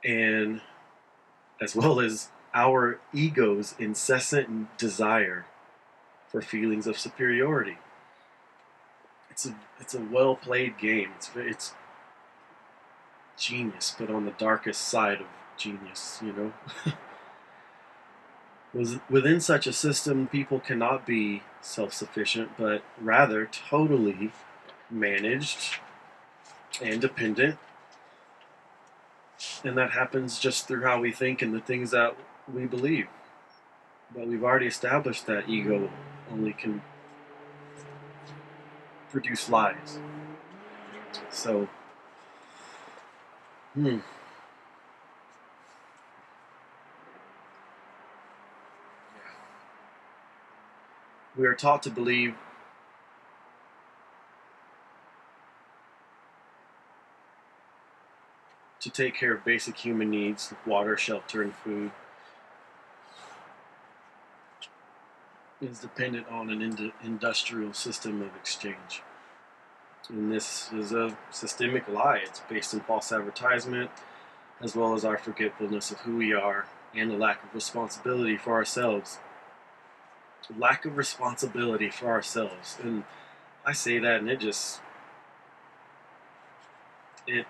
And as well as our ego's incessant desire for feelings of superiority. It's a well played game. It's genius, but on the darkest side of genius, you know. Within such a system, people cannot be self-sufficient, but rather totally managed and dependent. And that happens just through how we think and the things that we believe. But we've already established that ego only can produce lies. So, we are taught to believe to take care of basic human needs, like water, shelter, and food, is dependent on an industrial system of exchange. And this is a systemic lie. It's based in false advertisement, as well as our forgetfulness of who we are and a lack of responsibility for ourselves. Lack of responsibility for ourselves. And I say that, and it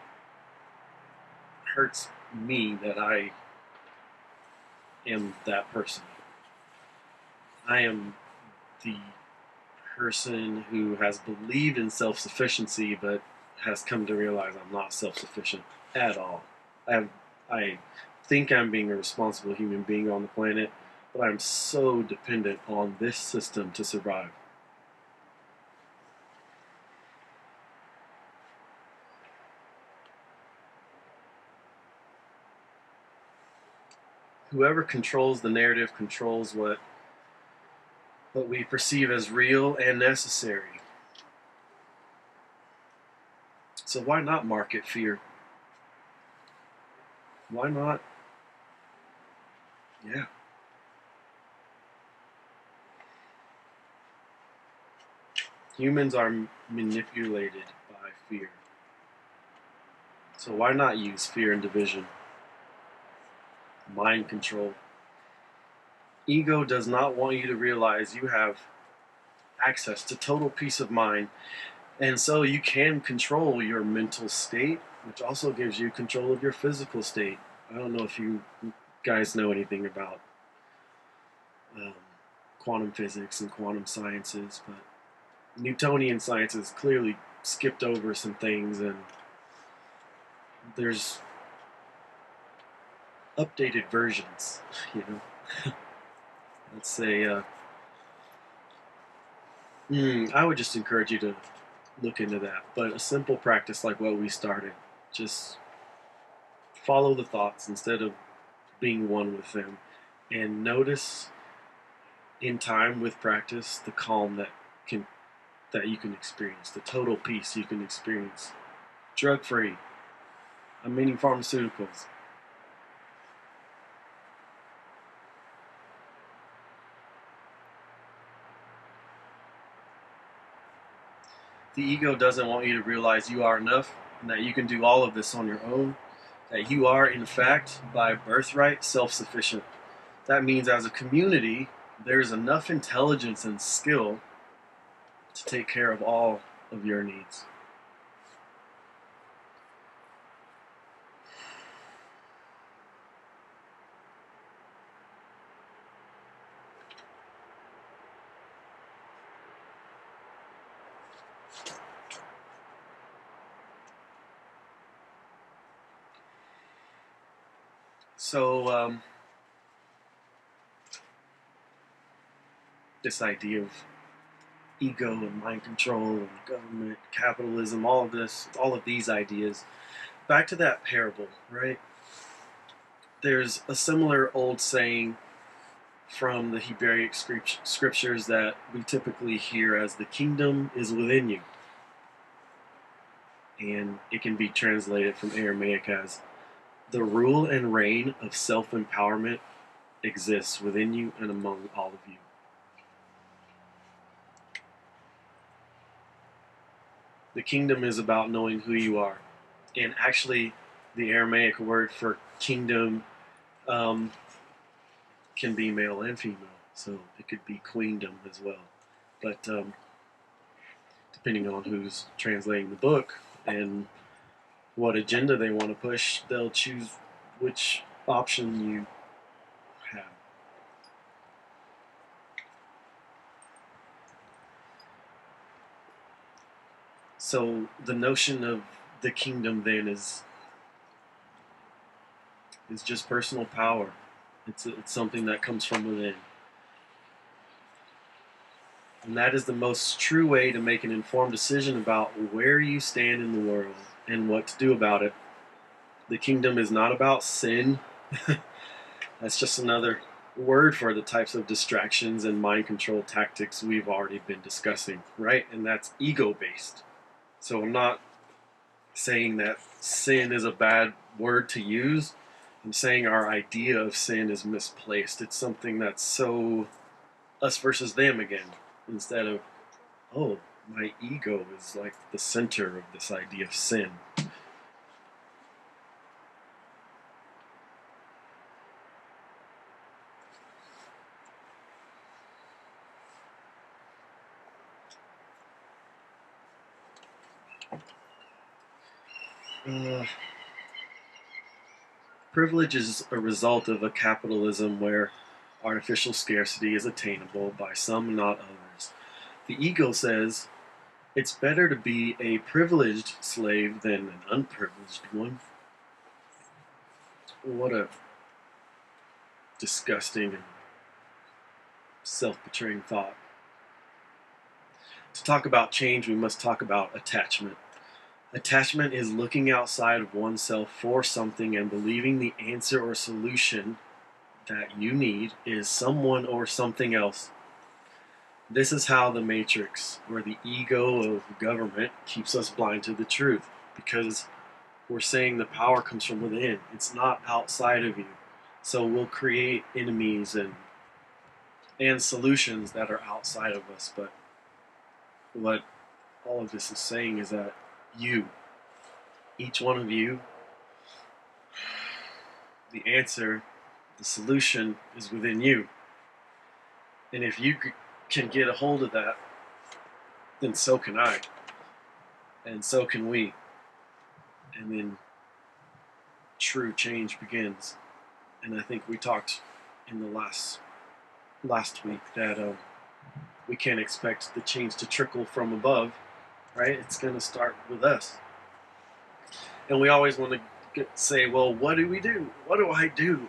hurts me that I am that person. I am the person who has believed in self-sufficiency, but has come to realize I'm not self-sufficient at all. I think I'm being a responsible human being on the planet, but I'm so dependent on this system to survive. Whoever controls the narrative controls what we perceive as real and necessary. So why not market fear? Why not? Yeah. Humans are manipulated by fear. So why not use fear and division? Mind control. Ego does not want you to realize you have access to total peace of mind, and so you can control your mental state, which also gives you control of your physical state. I don't know if you guys know anything about quantum physics and quantum sciences, but Newtonian science has clearly skipped over some things, and there's updated versions, you know. Let's say, I would just encourage you to look into that. But a simple practice like what we started, just follow the thoughts instead of being one with them, and notice in time with practice, the calm that you can experience, the total peace you can experience, drug free, omitting pharmaceuticals. The ego doesn't want you to realize you are enough and that you can do all of this on your own, that you are, in fact, by birthright, self-sufficient. That means as a community, there's enough intelligence and skill to take care of all of your needs. So, this idea of ego and mind control and government, capitalism, all of these ideas. Back to that parable, right? There's a similar old saying from the Hebraic scriptures that we typically hear as the kingdom is within you. And it can be translated from Aramaic as the rule and reign of self-empowerment exists within you and among all of you. The kingdom is about knowing who you are. And actually, the Aramaic word for kingdom can be male and female. So it could be queendom as well. But depending on who's translating the book and what agenda they want to push, they'll choose which option you have. So the notion of the kingdom then is just personal power. It's something that comes from within. And that is the most true way to make an informed decision about where you stand in the world and what to do about it. The kingdom is not about sin. That's just another word for the types of distractions and mind control tactics we've already been discussing, right? And that's ego-based. So I'm not saying that sin is a bad word to use. I'm saying our idea of sin is misplaced. It's something that's so us versus them again, instead of, oh, my ego is like the center of this idea of sin. Privilege is a result of a capitalism where artificial scarcity is attainable by some, not others. The ego says it's better to be a privileged slave than an unprivileged one. What a disgusting and self-betraying thought. To talk about change, we must talk about attachment. Attachment is looking outside of oneself for something and believing the answer or solution that you need is someone or something else. This is how the matrix, or the ego of government, keeps us blind to the truth, because we're saying the power comes from within. It's not outside of you. So we'll create enemies and solutions that are outside of us. But what all of this is saying is that you, each one of you, the answer, the solution is within you. And if you can get a hold of that, then so can I. And so can we. And then true change begins. And I think we talked in the last week that we can't expect the change to trickle from above, right? It's going to start with us. And we always want to say, well, what do we do? What do I do?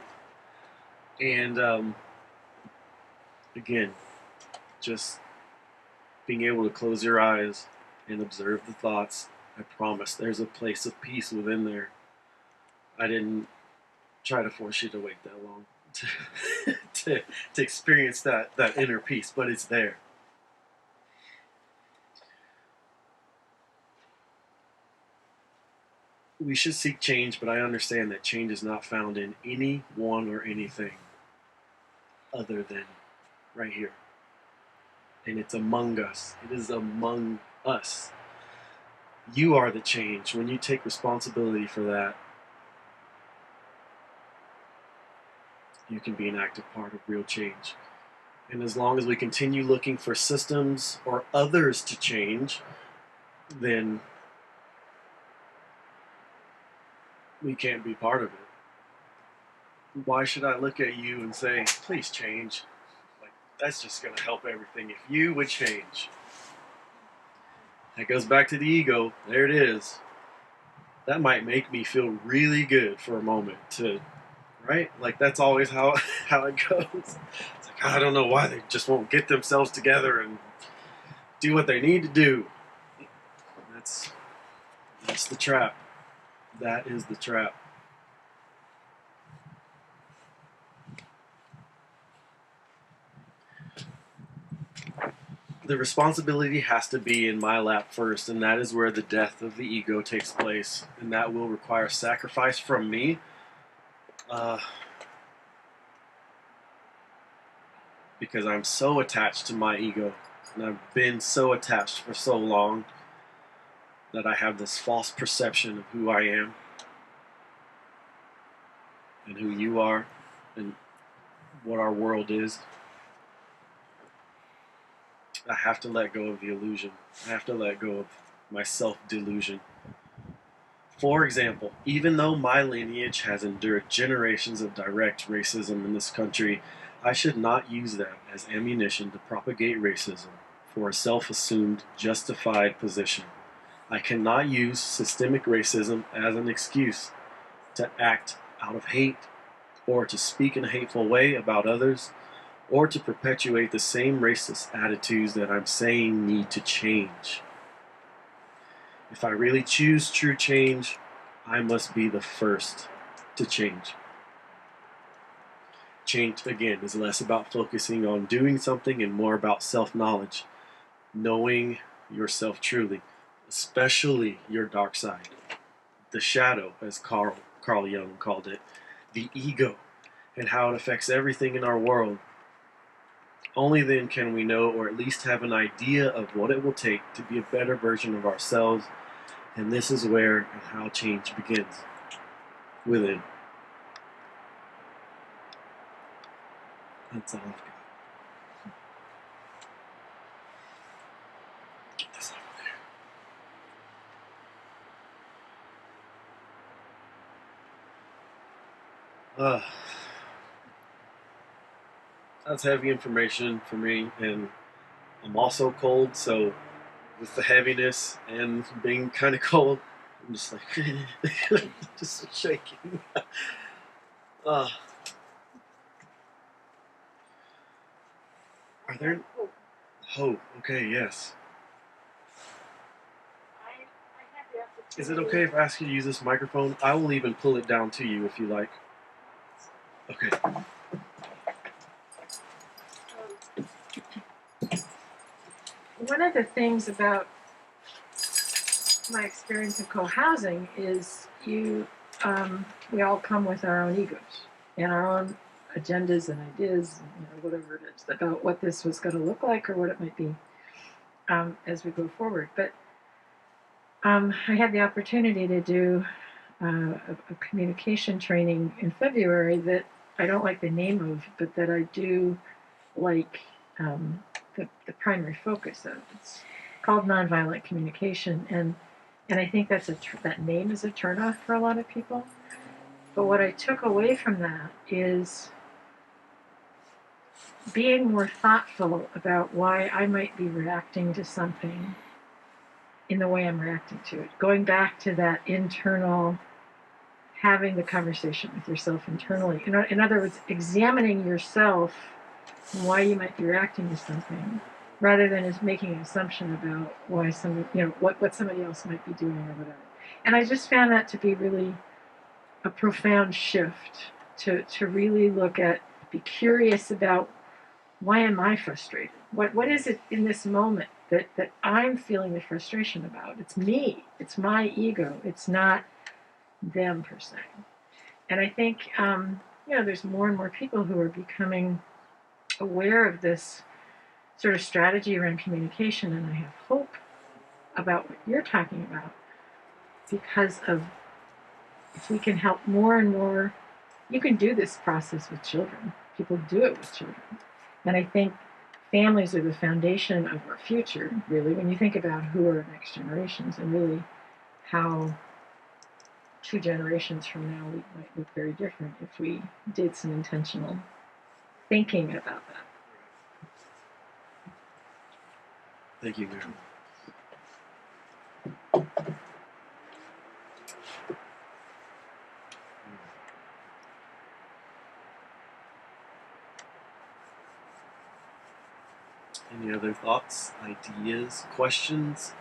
And again, just being able to close your eyes and observe the thoughts. I promise there's a place of peace within there. I didn't try to force you to wait that long to to experience that inner peace, but it's there. We should seek change, but I understand that change is not found in anyone or anything other than right here. And it's among us. It is among us. You are the change. When you take responsibility for that, you can be an active part of real change. And as long as we continue looking for systems or others to change, then we can't be part of it. Why should I look at you and say, please change? Like, that's just going to help everything if you would change. That goes back to the ego. There it is. That might make me feel really good for a moment to, right? Like, that's always how it goes. It's like, I don't know why they just won't get themselves together and do what they need to do. That's the trap. That is the trap. The responsibility has to be in my lap first, and that is where the death of the ego takes place, and that will require sacrifice from me. Because I'm so attached to my ego, and I've been so attached for so long that I have this false perception of who I am and who you are and what our world is. I have to let go of the illusion. I have to let go of my self-delusion. For example, even though my lineage has endured generations of direct racism in this country, I should not use that as ammunition to propagate racism for a self-assumed justified position. I cannot use systemic racism as an excuse to act out of hate, or to speak in a hateful way about others, or to perpetuate the same racist attitudes that I'm saying need to change. If I really choose true change, I must be the first to change. Change, again, is less about focusing on doing something and more about self-knowledge, knowing yourself truly, especially your dark side, the shadow, as Carl Jung called it, the ego, and how it affects everything in our world. Only then can we know, or at least have an idea of what it will take to be a better version of ourselves, and this is where and how change begins, within. That's all I've got. Get this over there. That's heavy information for me, and I'm also cold, so with the heaviness and being kind of cold, I'm just like, just shaking. Are there hope? Okay, yes. I have the opportunity. Is it okay if I ask you to use this microphone? I will even pull it down to you if you like. Okay. One of the things about my experience of co-housing is we all come with our own egos and our own agendas and ideas, and, whatever it is about what this was going to look like or what it might be as we go forward. But I had the opportunity to do a communication training in February that I don't like the name of, but that I do like the primary focus of. It's called nonviolent communication, and I think that name is a turnoff for a lot of people. But what I took away from that is being more thoughtful about why I might be reacting to something in the way I'm reacting to it. Going back to that internal, having the conversation with yourself internally. In other words, examining yourself and why you might be reacting to something, rather than just making an assumption about why what somebody else might be doing or whatever. And I just found that to be really a profound shift to really look at be curious about, why am I frustrated? What is it in this moment that I'm feeling the frustration about? It's me. It's my ego. It's not them per se. And I think there's more and more people who are becoming aware of this sort of strategy around communication, and I have hope about what you're talking about, because of, if we can help more and more, you can do this process with children. People do it with children. And I think families are the foundation of our future, really, when you think about who are next generations, and really how 2 generations from now we might look very different if we did some intentional thinking about that. Thank you, Mary. Any other thoughts, ideas, questions?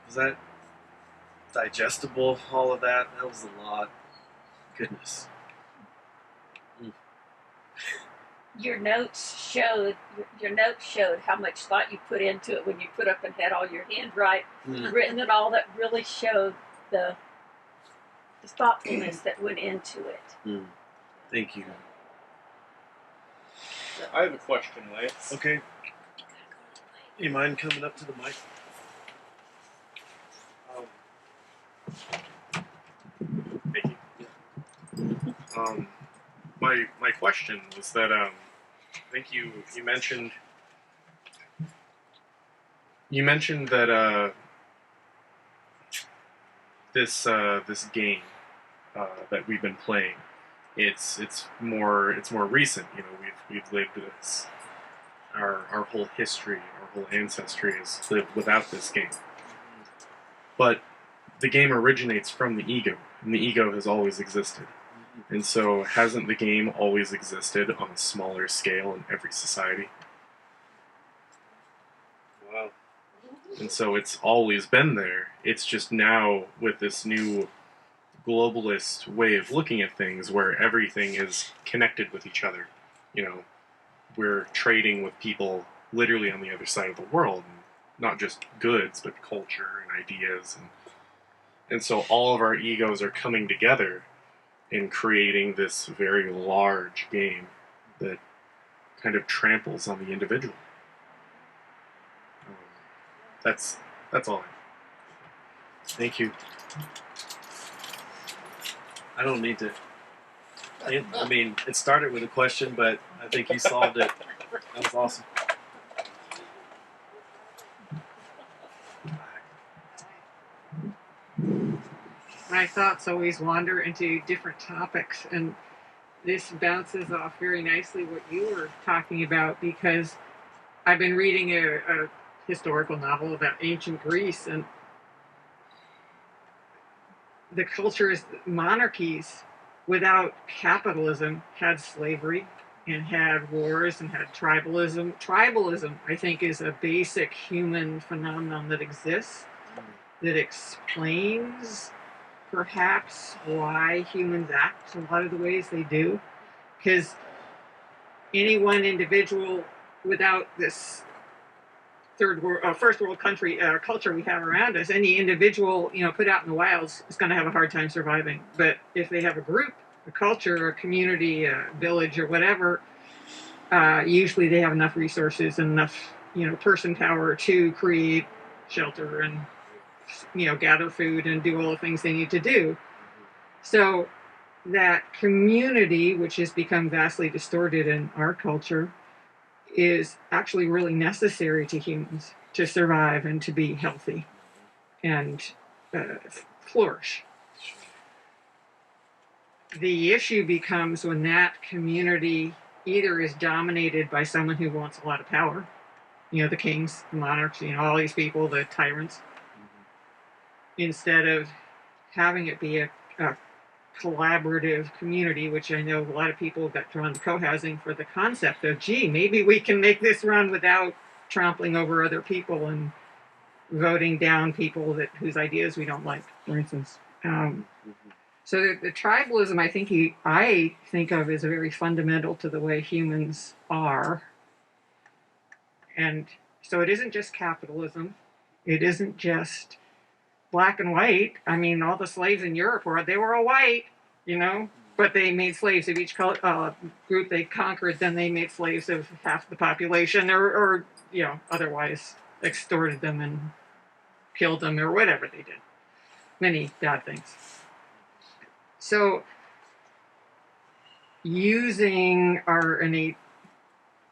Was that digestible, all of that? That was a lot. Goodness. Your notes showed how much thought you put into it when you put up and had all your written and all, that really showed the thoughtfulness that went into it. Thank you. I have a question, Lance. Okay. You mind coming up to the mic? Thank you. My question was that I think you mentioned that this game that we've been playing, it's more recent. You know, we've lived this, our whole history, our whole ancestry has lived without this game. But the game originates from the ego, and the ego has always existed. And so, hasn't the game always existed on a smaller scale in every society? Wow. And so it's always been there. It's just now with this new globalist way of looking at things, where everything is connected with each other. You know, we're trading with people literally on the other side of the world, and not just goods, but culture and ideas, and so all of our egos are coming together in creating this very large game that kind of tramples on the individual. That's all. Thank you. I don't need to. I mean, it started with a question, but I think you solved it. That was awesome. My thoughts always wander into different topics, and this bounces off very nicely what you were talking about, because I've been reading a historical novel about ancient Greece, and the cultures, monarchies without capitalism had slavery and had wars and had tribalism. Tribalism, I think, is a basic human phenomenon that exists, that explains perhaps why humans act a lot of the ways they do. Because any one individual without this first world country culture we have around us, any individual put out in the wilds is going to have a hard time surviving. But if they have a group, a culture, a community, a village, or whatever, usually they have enough resources and enough person power to create shelter and gather food and do all the things they need to do. So that community, which has become vastly distorted in our culture, is actually really necessary to humans to survive and to be healthy and flourish. The issue becomes when that community either is dominated by someone who wants a lot of power, the kings, the monarchs, all these people, the tyrants, instead of having it be a collaborative community, which I know a lot of people got drawn to co-housing for the concept of, gee, maybe we can make this run without trampling over other people and voting down people whose ideas we don't like, for instance. So the tribalism, I think of as very fundamental to the way humans are, and so it isn't just capitalism. It isn't just black and white. I mean, all the slaves in Europe were all white, you know, but they made slaves of each group they conquered. Then they made slaves of half the population, or you know, otherwise extorted them and killed them, or whatever they did. Many bad things. So, using our innate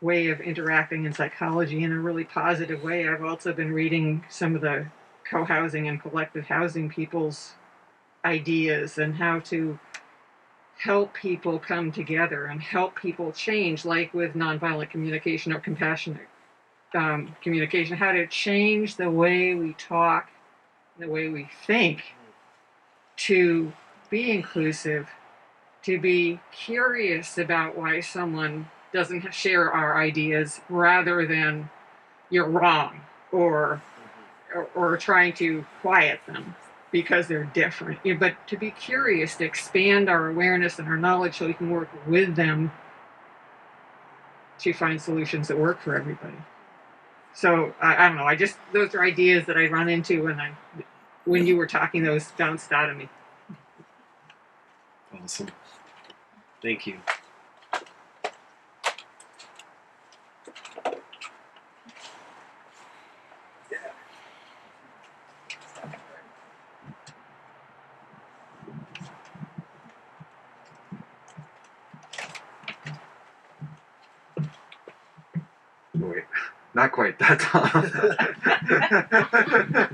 way of interacting in psychology in a really positive way, I've also been reading some of the co-housing and collective housing people's ideas and how to help people come together and help people change, like with nonviolent communication or compassionate communication, how to change the way we talk, the way we think, to be inclusive, to be curious about why someone doesn't share our ideas, rather than you're wrong, or trying to quiet them because they're different. But to be curious, to expand our awareness and our knowledge so we can work with them to find solutions that work for everybody. So I don't know. Those are ideas that I run into when you were talking, those bounced out of me. Awesome. Thank you. Wait, not quite that time.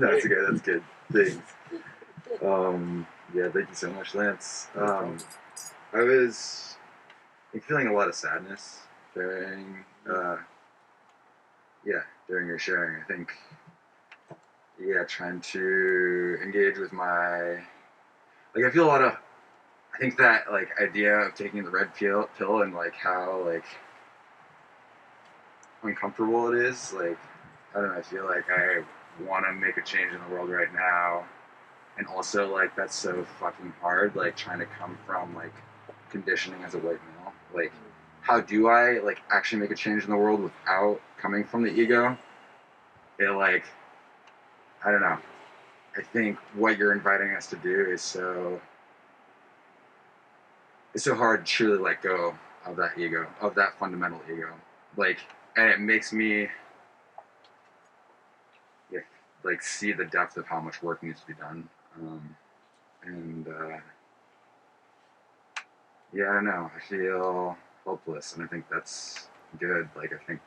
That's good. That's good. Thanks. Yeah, thank you so much, Lance. I was feeling a lot of sadness during your sharing. I think trying to engage with I feel a lot of, I think that idea of taking the red pill and how uncomfortable it is. I don't know, I feel like I want to make a change in the world right now, and also that's so fucking hard, trying to come from conditioning as a white male. How do I actually make a change in the world without coming from the ego? It I don't know. I think what you're inviting us to do is so hard to truly let go of that ego, of that fundamental ego. And it makes me see the depth of how much work needs to be done. I don't know. I feel hopeless, and I think that's good. I think,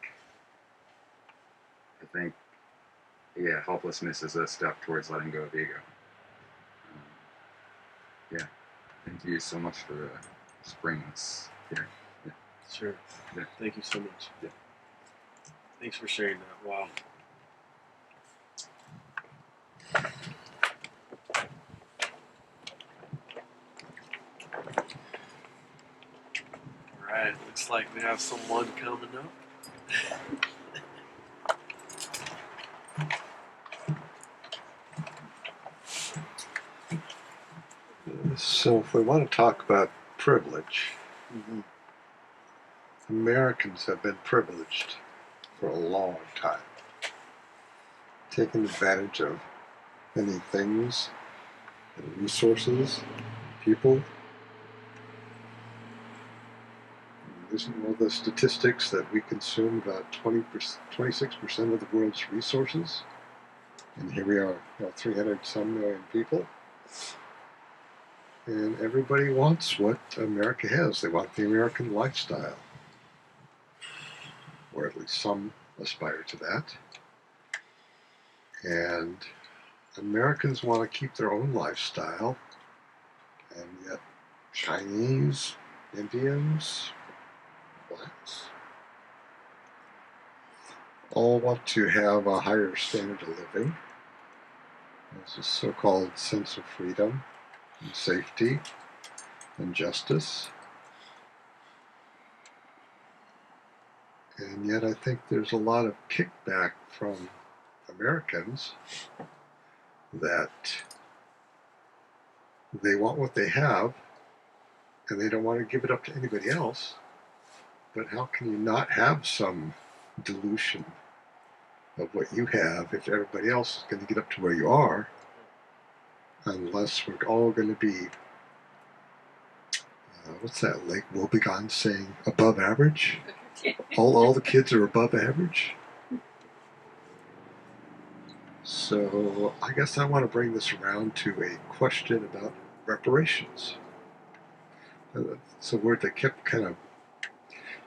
hopelessness is a step towards letting go of ego. Thank you so much for just bringing us here. Yeah. Sure. Yeah. Thank you so much. Yeah. Thanks for sharing that. Wow. All right. Looks like we have someone coming up. So if we want to talk about privilege, Americans have been privileged for a long time, taking advantage of many things and resources, people. Isn't one of the statistics that we consume about 26% of the world's resources? And here we are, 300 some million people. And everybody wants what America has. They want the American lifestyle. Or at least some aspire to that. And Americans want to keep their own lifestyle. And yet Chinese, Indians, blacks, all want to have a higher standard of living. There's a so-called sense of freedom and safety and justice. And yet I think there's a lot of kickback from Americans that they want what they have, and they don't want to give it up to anybody else. But how can you not have some dilution of what you have if everybody else is going to get up to where you are, unless we're all going to be, what's that, Lake Wobegon saying, above average? All the kids are above average? So I guess I want to bring this around to a question about reparations. It's a word that kept kind of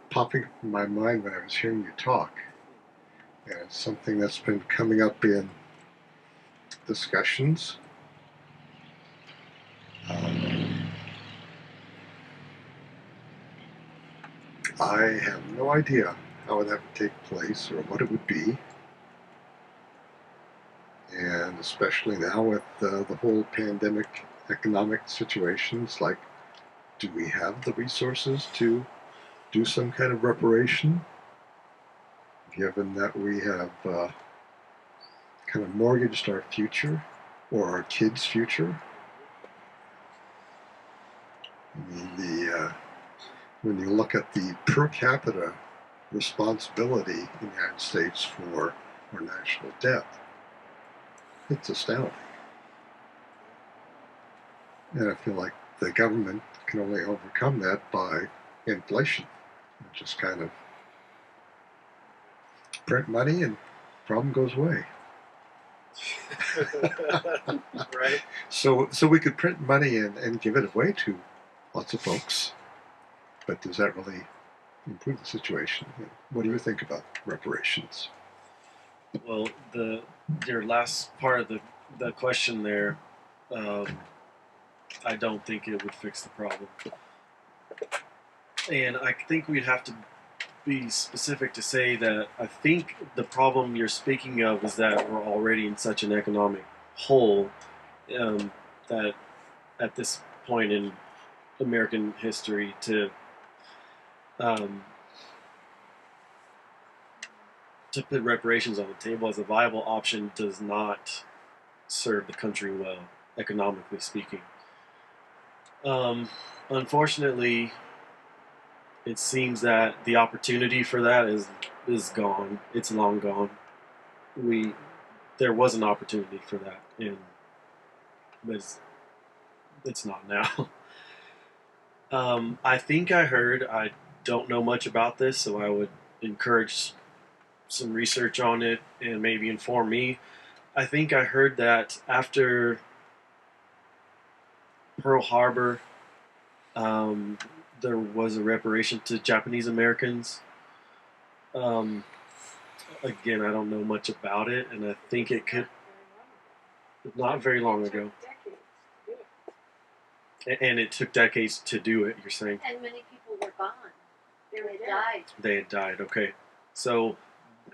popping up in my mind when I was hearing you talk. And it's something that's been coming up in discussions. I have no idea how that would take place or what it would be. And especially now with the whole pandemic economic situations, like, do we have the resources to do some kind of reparation, given that we have kind of mortgaged our future or our kids' future? I mean, when you look at the per capita responsibility in the United States for our national debt, it's astounding. And I feel like the government can only overcome that by inflation. Just kind of print money and problem goes away. Right. So we could print money and give it away to lots of folks. But does that really improve the situation? What do you think about reparations? Well, your last part of the question there, I don't think it would fix the problem. And I think we'd have to be specific to say that I think the problem you're speaking of is that we're already in such an economic hole that at this point in American history to put reparations on the table as a viable option does not serve the country well, economically speaking. Unfortunately, it seems that the opportunity for that is gone. It's long gone. There was an opportunity for that, but it's not now. I think I heard. I don't know much about this, so I would encourage some research on it and maybe inform me. I think I heard that after Pearl Harbor, there was a reparation to Japanese Americans. Again, I don't know much about it, and I think it could not very long ago. And it took decades to do it, you're saying? And many people were gone. They had died. They had died, okay. So,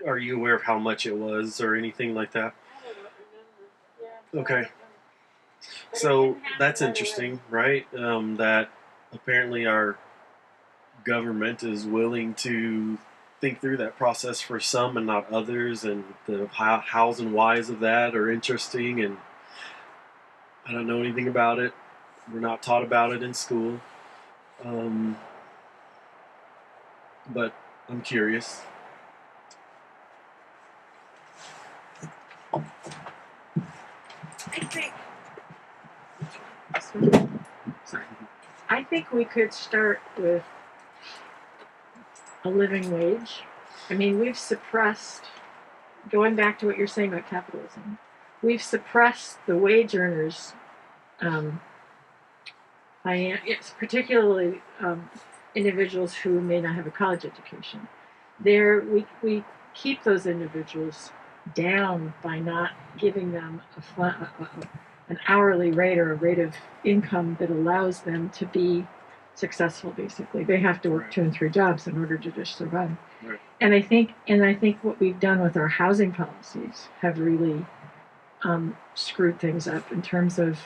are you aware of how much it was or anything like that? I don't remember. Yeah. Okay. So, that's interesting, right? That apparently our government is willing to think through that process for some and not others, and the hows and whys of that are interesting, and I don't know anything about it. We're not taught about it in school. But I'm curious. I think we could start with a living wage. I mean, we've suppressed, going back to what you're saying about capitalism, we've suppressed the wage earners, particularly individuals who may not have a college education. We keep those individuals down by not giving them an hourly rate or a rate of income that allows them to be successful. Basically, they have to work 2 and 3 jobs in order to just survive. Right. And I think what we've done with our housing policies have really screwed things up in terms of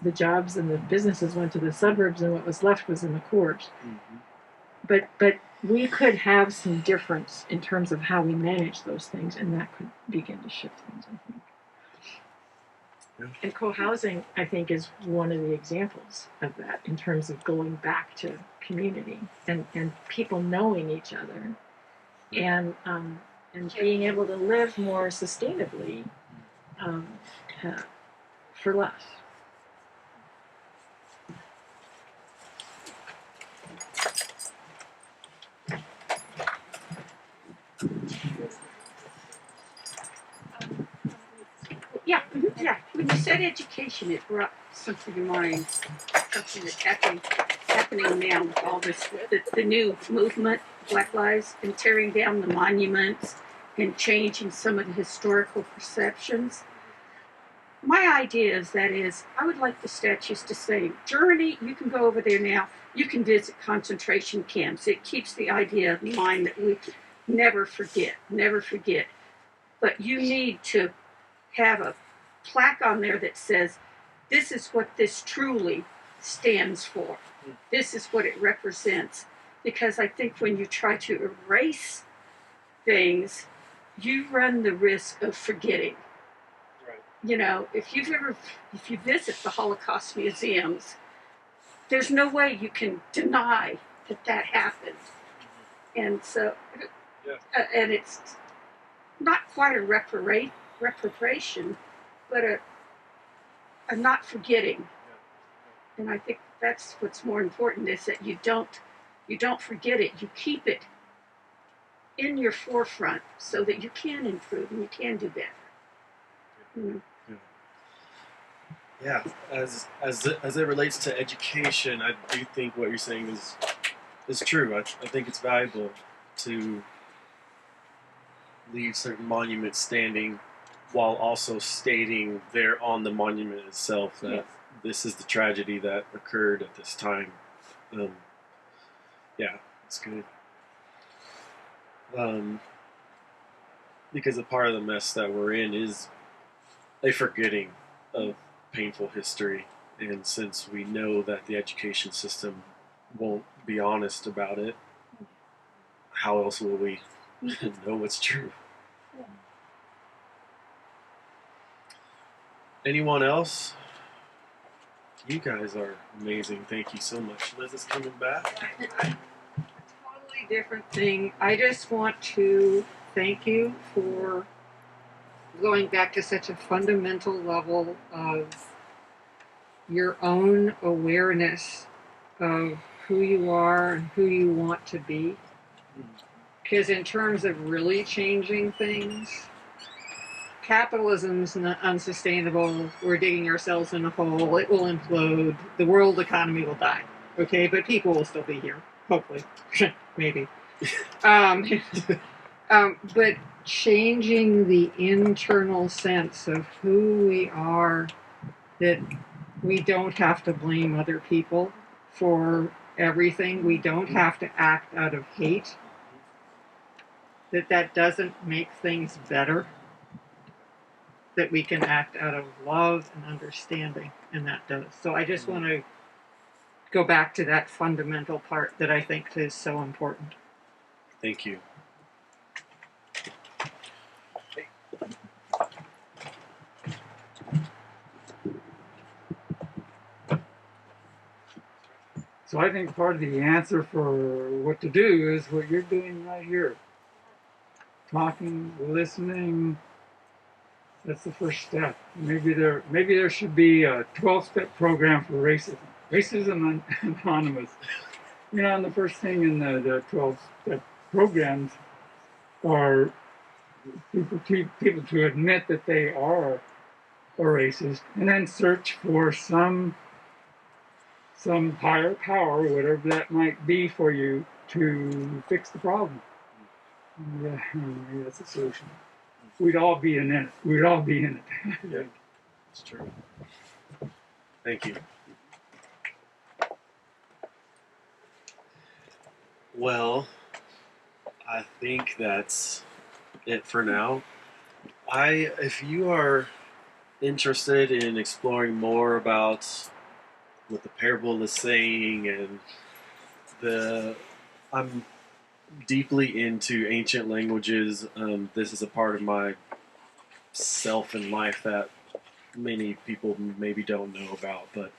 the jobs and the businesses went to the suburbs, and what was left was in the cores. Mm-hmm. But we could have some difference in terms of how we manage those things, and that could begin to shift things, I think. And co-housing, I think, is one of the examples of that in terms of going back to community and people knowing each other and being able to live more sustainably um, uh, for less. Yeah, yeah. When you said education, it brought something to mind, something that's happening now with all this, the new movement, Black Lives, and tearing down the monuments and changing some of the historical perceptions. My idea is I would like the statues to say, Germany, you can go over there now, you can visit concentration camps. It keeps the idea in mind that we never forget. But you need to have a plaque on there that says, this is what this truly stands for. This is what it represents. Because I think when you try to erase things, you run the risk of forgetting. Right. You know, if you visit the Holocaust museums, there's no way you can deny that happened. And so, and it's not quite a reparation, but a not forgetting. And I think that's what's more important, is that you don't forget it. You keep it in your forefront so that you can improve and you can do better. You know? Yeah, as it relates to education, I do think what you're saying is true. I think it's valuable to leave certain monuments standing while also stating there on the monument itself that this is the tragedy that occurred at this time. Yeah, it's good. Because a part of the mess that we're in is a forgetting of painful history, and since we know that the education system won't be honest about it, how else will we know what's true? Anyone else? You guys are amazing. Thank you so much. Liz is coming back. Totally different thing. I just want to thank you for going back to such a fundamental level of your own awareness of who you are and who you want to be. Because in terms of really changing things, capitalism's unsustainable. We're digging ourselves in a hole. It will implode. The world economy will die. Okay, but people will still be here. Hopefully, maybe. But changing the internal sense of who we are, that we don't have to blame other people for everything. We don't have to act out of hate. That doesn't make things better. That we can act out of love and understanding, and that does. So I just want to go back to that fundamental part that I think is so important. Thank you. So I think part of the answer for what to do is what you're doing right here. Talking, listening. That's the first step. Maybe there should be a 12-step program for racism. Racism Anonymous. You know, and the first thing in the 12-step programs are people to admit that they are a racist, and then search for some higher power, whatever that might be for you, to fix the problem. Yeah, maybe that's a solution. We'd all be in it. We'd all be in it. Yeah, it's true. Thank you. Well, I think that's it for now. If you are interested in exploring more about what the parable is saying, and I'm deeply into ancient languages. This is a part of my self and life that many people maybe don't know about, but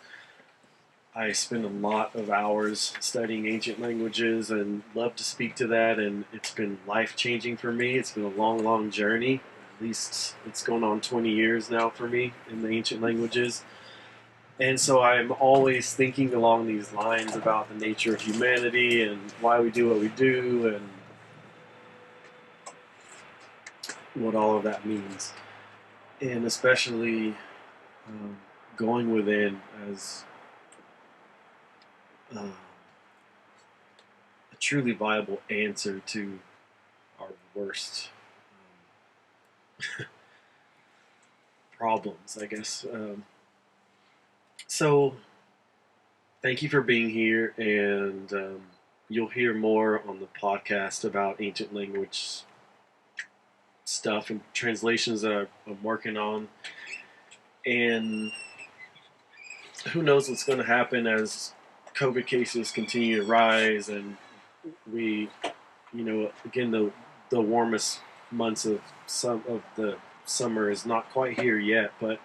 I spend a lot of hours studying ancient languages and love to speak to that, and it's been life-changing for me. It's been a long, long journey. At least it's going on 20 years now for me in the ancient languages. And so I'm always thinking along these lines about the nature of humanity and why we do what we do and what all of that means. And especially going within as a truly viable answer to our worst problems, I guess. So, thank you for being here, and you'll hear more on the podcast about ancient language stuff and translations that I'm working on. And who knows what's going to happen as COVID cases continue to rise, and we, again, the warmest months of the summer is not quite here yet, but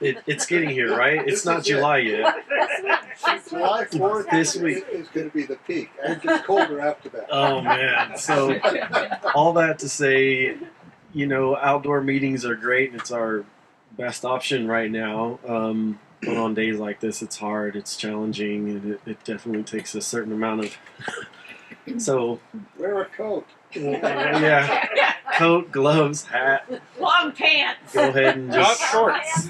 it's getting here, right? It's not July yet. July 4th this week is going to be the peak, and it gets colder after that. Oh man! So all that to say, outdoor meetings are great, and it's our best option right now. But on days like this, it's hard, it's challenging, and it definitely takes a certain amount of. So wear a coat. Yeah, coat, gloves, hat. Long pants. Go ahead and just. Not shorts.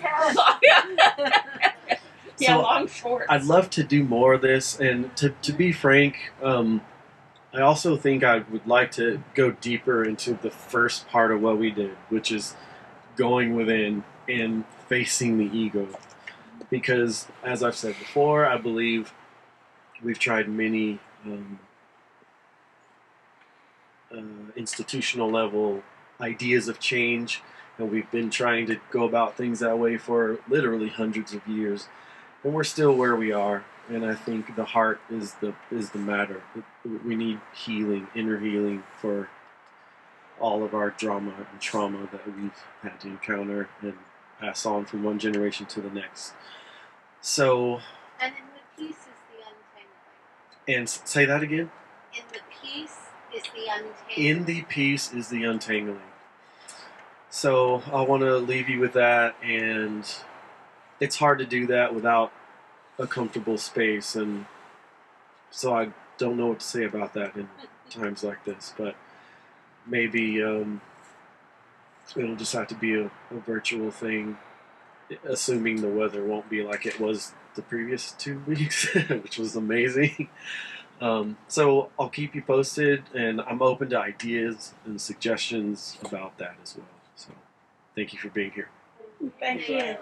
Yeah, So, long shorts. I'd love to do more of this, and to be frank, I also think I would like to go deeper into the first part of what we did, which is going within and facing the ego. Because, as I've said before, I believe we've tried many institutional level ideas of change, and we've been trying to go about things that way for literally hundreds of years, and we're still where we are. And I think the heart is the matter. We need healing, inner healing, for all of our drama and trauma that we've had to encounter and pass on from one generation to the next. So. And in the peace is the untangling. And say that again. In the peace is the untangling. In the peace is the untangling. So I want to leave you with that, and it's hard to do that without a comfortable space, and so I don't know what to say about that in times like this, but maybe it'll just have to be a virtual thing, assuming the weather won't be like it was the previous 2 weeks, which was amazing. So I'll keep you posted, and I'm open to ideas and suggestions about that as well. So thank you for being here. Thank you.